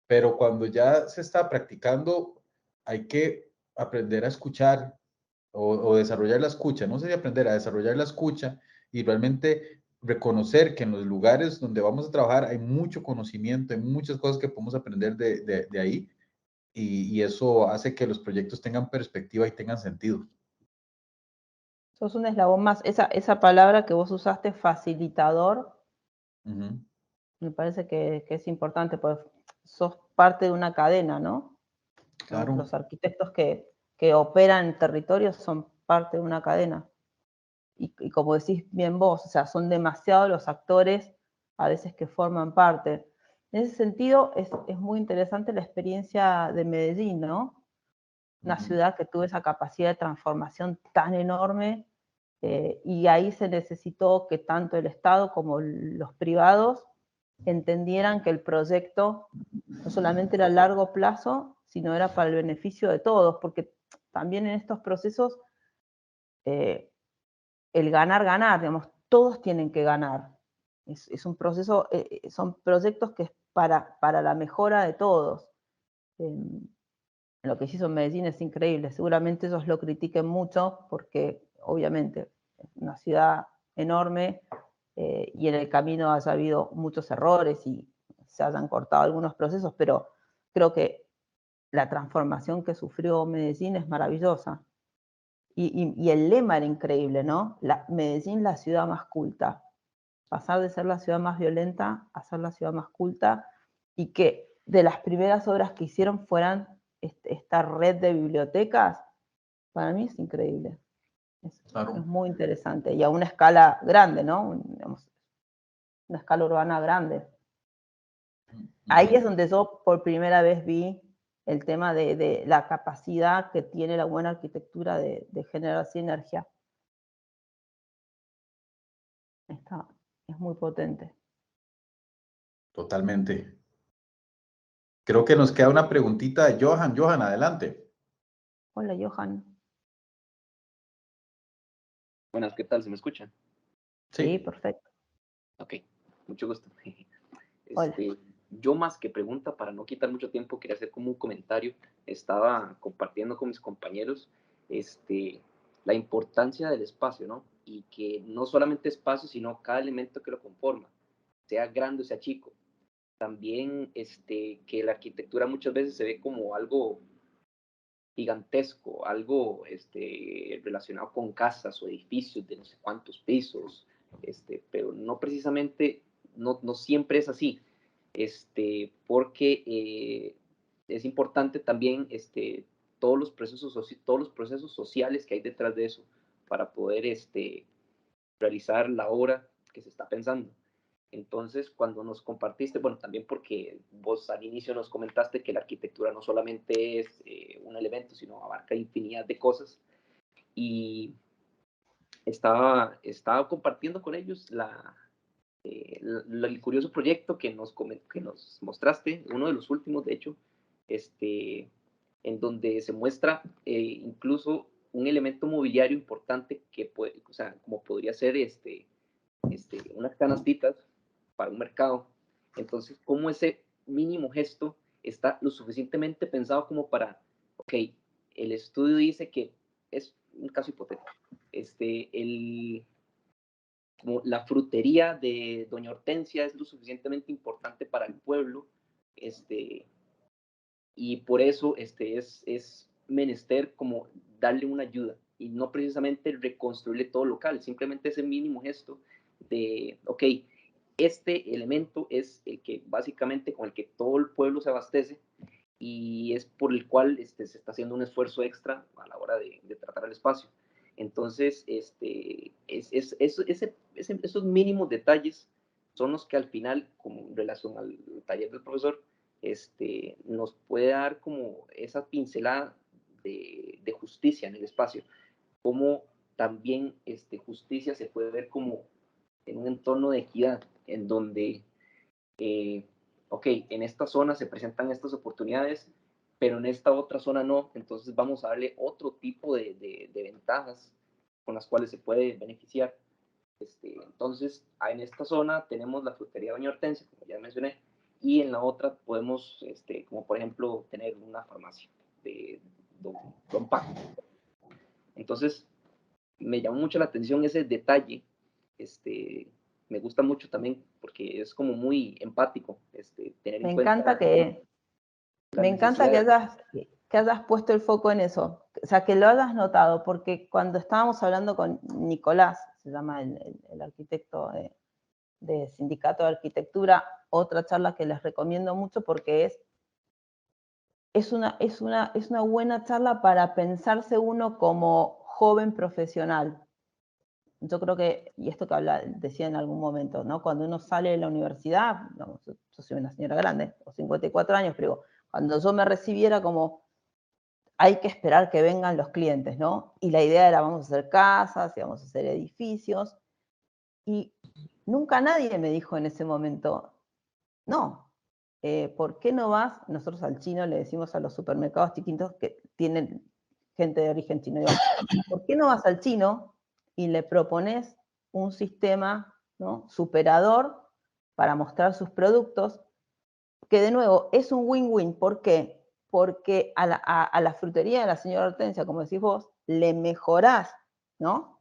pero cuando ya se está practicando, hay que aprender a escuchar o desarrollar la escucha, no sé si aprender a desarrollar la escucha y realmente reconocer que en los lugares donde vamos a trabajar hay mucho conocimiento, hay muchas cosas que podemos aprender de ahí y eso hace que los proyectos tengan perspectiva y tengan sentido. Sos un eslabón más. Esa palabra que vos usaste, facilitador, me parece que es importante, porque sos parte de una cadena, ¿no? Claro. Los arquitectos que operan en territorios son parte de una cadena. Y como decís bien vos, o sea, son demasiados los actores a veces que forman parte. En ese sentido, es muy interesante la experiencia de Medellín, ¿no? Una ciudad que tuvo esa capacidad de transformación tan enorme, y ahí se necesitó que tanto el Estado como los privados entendieran que el proyecto no solamente era a largo plazo, sino era para el beneficio de todos, porque también en estos procesos el ganar, digamos, todos tienen que ganar. Es un proceso, son proyectos que es para la mejora de todos. Lo que se hizo en Medellín es increíble, seguramente ellos lo critiquen mucho porque obviamente es una ciudad enorme, y en el camino haya habido muchos errores y se hayan cortado algunos procesos, pero creo que la transformación que sufrió Medellín es maravillosa. Y el lema era increíble, ¿no? Medellín, la ciudad más culta. Pasar de ser la ciudad más violenta a ser la ciudad más culta, y que de las primeras obras que hicieron fueran esta red de bibliotecas, para mí es increíble. Claro. Es muy interesante y a una escala grande, ¿no? Digamos, una escala urbana grande. Ahí es donde yo por primera vez vi el tema de la capacidad que tiene la buena arquitectura de generar sinergia. Es muy potente. Totalmente. Creo que nos queda una preguntita de Johan. Johan, adelante. Hola, Johan. Buenas, ¿qué tal? ¿Se me escucha? Sí, perfecto. Ok, mucho gusto. Hola. Yo más que pregunta, para no quitar mucho tiempo, quería hacer como un comentario. Estaba compartiendo con mis compañeros la importancia del espacio, ¿no? Y que no solamente espacio, sino cada elemento que lo conforma, sea grande o sea chico. También que la arquitectura muchas veces se ve como algo gigantesco, algo relacionado con casas o edificios de no sé cuántos pisos, pero no precisamente, no siempre es así, porque es importante también todos los procesos sociales que hay detrás de eso para poder realizar la obra que se está pensando. Entonces, cuando nos compartiste, bueno, también porque vos al inicio nos comentaste que la arquitectura no solamente es un elemento, sino abarca infinidad de cosas, y estaba compartiendo con ellos el curioso proyecto que nos mostraste, uno de los últimos, de hecho, en donde se muestra incluso un elemento mobiliario importante que puede, o sea, como podría ser unas canastitas para un mercado. Entonces, cómo ese mínimo gesto está lo suficientemente pensado como para, ok, el estudio dice que es un caso hipotético, como la frutería de Doña Hortensia es lo suficientemente importante para el pueblo, y por eso es menester como darle una ayuda y no precisamente reconstruirle todo local, simplemente ese mínimo gesto de, ok, este elemento es el que básicamente con el que todo el pueblo se abastece y es por el cual se está haciendo un esfuerzo extra a la hora de tratar el espacio. Entonces, esos mínimos detalles son los que al final, como en relación al taller del profesor, nos puede dar como esa pincelada de justicia en el espacio, como también justicia se puede ver como en un entorno de equidad, en donde, ok, en esta zona se presentan estas oportunidades, pero en esta otra zona no, entonces vamos a darle otro tipo de ventajas con las cuales se puede beneficiar. Entonces, en esta zona tenemos la frutería Doña Hortensia, como ya mencioné, y en la otra podemos, como por ejemplo, tener una farmacia de Don Paco. Entonces, me llamó mucho la atención ese detalle, me gusta mucho también porque es como muy empático, tener en Me cuenta encanta las me encanta necesidades. que hayas puesto el foco en eso, o sea, que lo hayas notado, porque cuando estábamos hablando con Nicolás, se llama el arquitecto de Sindicato de Arquitectura, otra charla que les recomiendo mucho porque es una buena charla para pensarse uno como joven profesional. Yo creo que, y esto que decía en algún momento, ¿no? Cuando uno sale de la universidad, no, yo soy una señora grande, o 54 años, pero digo, cuando yo me recibiera como, hay que esperar que vengan los clientes, ¿no? Y la idea era, vamos a hacer casas, y vamos a hacer edificios, y nunca nadie me dijo en ese momento, no, ¿por qué no vas? Nosotros al chino le decimos a los supermercados chiquitos que tienen gente de origen chino, digo, ¿por qué no vas al chino y le propones un sistema, ¿no?, superador para mostrar sus productos? Que de nuevo es un win-win. ¿Por qué? Porque a la frutería de la señora Hortensia, como decís vos, le mejorás, ¿no?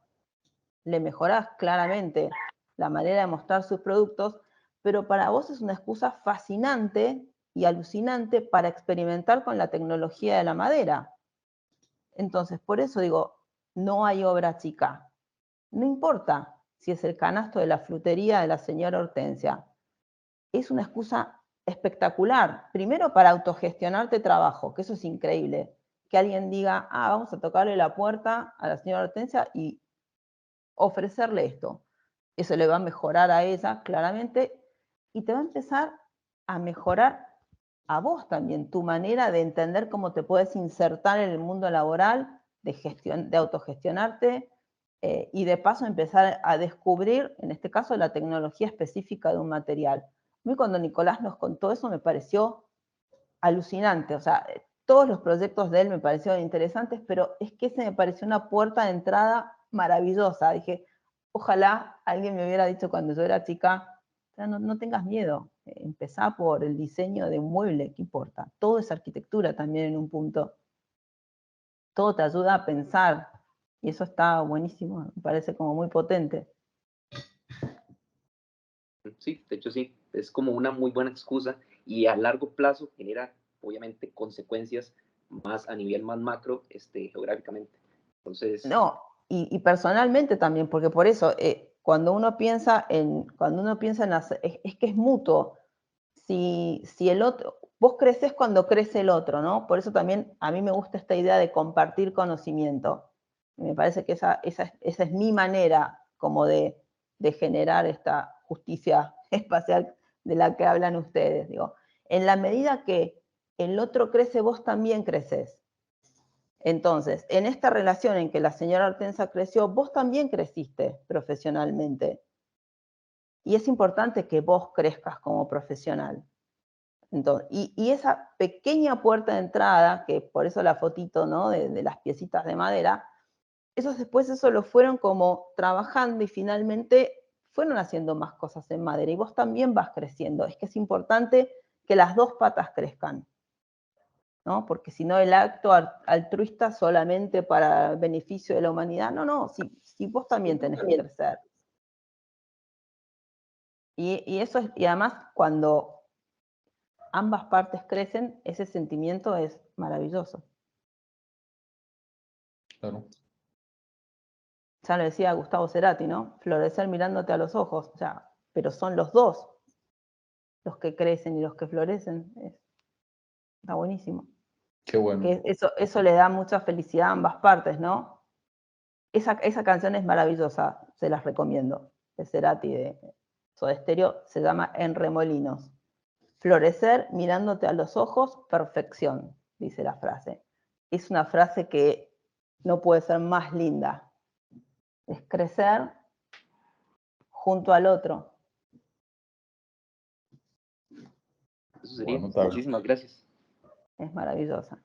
Le mejorás claramente la manera de mostrar sus productos, pero para vos es una excusa fascinante y alucinante para experimentar con la tecnología de la madera. Entonces, por eso digo, no hay obra chica. No importa si es el canasto de la frutería de la señora Hortensia. Es una excusa espectacular. Primero para autogestionarte trabajo, que eso es increíble. Que alguien diga, vamos a tocarle la puerta a la señora Hortensia y ofrecerle esto. Eso le va a mejorar a ella, claramente, y te va a empezar a mejorar a vos también, tu manera de entender cómo te puedes insertar en el mundo laboral, de autogestionarte, y de paso empezar a descubrir, en este caso, la tecnología específica de un material. A mí cuando Nicolás nos contó eso me pareció alucinante, o sea, todos los proyectos de él me parecieron interesantes, pero es que ese me pareció una puerta de entrada maravillosa. Dije, ojalá alguien me hubiera dicho cuando yo era chica, o sea, no tengas miedo, empezá por el diseño de un mueble, ¿qué importa? Todo es arquitectura también en un punto. Todo te ayuda a pensar Y eso está buenísimo, me parece como muy potente. Sí, de hecho sí, es como una muy buena excusa y a largo plazo genera obviamente consecuencias más a nivel más macro geográficamente. Entonces, No, y personalmente también, porque por eso, cuando uno piensa en es que es mutuo. Si el otro, vos creces cuando crece el otro, ¿no? Por eso también a mí me gusta esta idea de compartir conocimiento. Me parece que esa es mi manera como de generar esta justicia espacial de la que hablan ustedes. Digo, en la medida que el otro crece, vos también creces. Entonces, en esta relación en que la señora Hortensia creció, vos también creciste profesionalmente. Y es importante que vos crezcas como profesional. Entonces, y esa pequeña puerta de entrada, que por eso la fotito, ¿no? de las piecitas de madera, después eso lo fueron como trabajando y finalmente fueron haciendo más cosas en madera. Y vos también vas creciendo. Es que es importante que las dos patas crezcan, ¿no? Porque si no el acto altruista solamente para beneficio de la humanidad, no, si vos también tenés que crecer. Y eso es, y además cuando ambas partes crecen, ese sentimiento es maravilloso. Claro. Ya lo decía Gustavo Cerati, ¿no? Florecer mirándote a los ojos, o sea, pero son los dos los que crecen y los que florecen. Está buenísimo. Qué bueno. Que eso le da mucha felicidad a ambas partes, ¿no? Esa canción es maravillosa, se las recomiendo, de Cerati, de Soda Stereo, se llama En Remolinos. Florecer mirándote a los ojos, perfección, dice la frase. Es una frase que no puede ser más linda. Es crecer junto al otro. eso sería. Bueno, tal. Muchísimas gracias. Es maravillosa.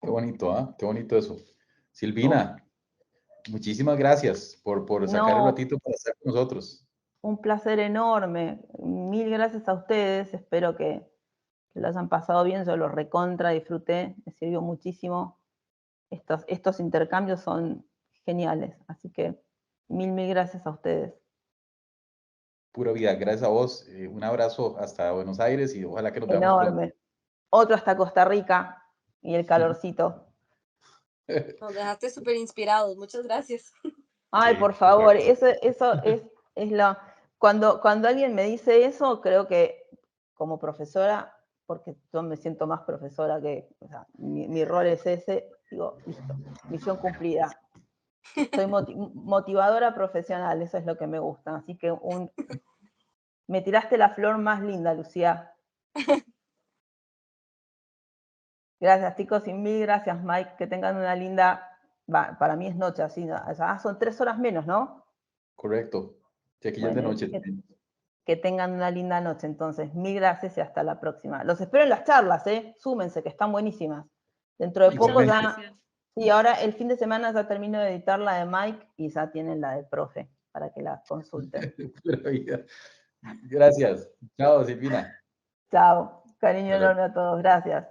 Qué bonito, ¿ah? Qué bonito eso. Silvina, muchísimas gracias por sacar el No, ratito para estar con nosotros. un placer enorme. Mil gracias a ustedes. Espero que lo hayan pasado bien. Yo lo recontra disfruté. Me sirvió muchísimo. Estos intercambios son geniales. Así que mil gracias a ustedes. Pura vida, gracias a vos. Un abrazo hasta Buenos Aires y ojalá que nos veamos pronto. Enorme. Otro hasta Costa Rica y el calorcito. Nos dejaste súper inspirados, muchas gracias. Ay, Sí, por favor, perfecto. eso es lo... Cuando alguien me dice eso, creo que como profesora, porque yo me siento más profesora que, o sea, mi rol es ese, digo, listo, misión cumplida. Soy motivadora profesional, eso es lo que me gusta. Así que me tiraste la flor más linda, Lucía. Gracias, chicos, y mil gracias, Mike. Que tengan una linda... Para mí es noche, así, ¿no? O sea, son 3 horas menos, ¿no? Correcto. Sí, aquí ya es de Bueno, noche. que tengan una linda noche, entonces. Mil gracias y hasta la próxima. Los espero en las charlas, ¿eh? Súmense, que están buenísimas. Dentro de poco Excelente. ya... Sí, ahora el fin de semana ya termino de editar la de Mike y ya tienen la del profe para que la consulten. Pura vida. Gracias. Chao, Silvina. Chao. Cariño Hasta luego. enorme a todos. Gracias.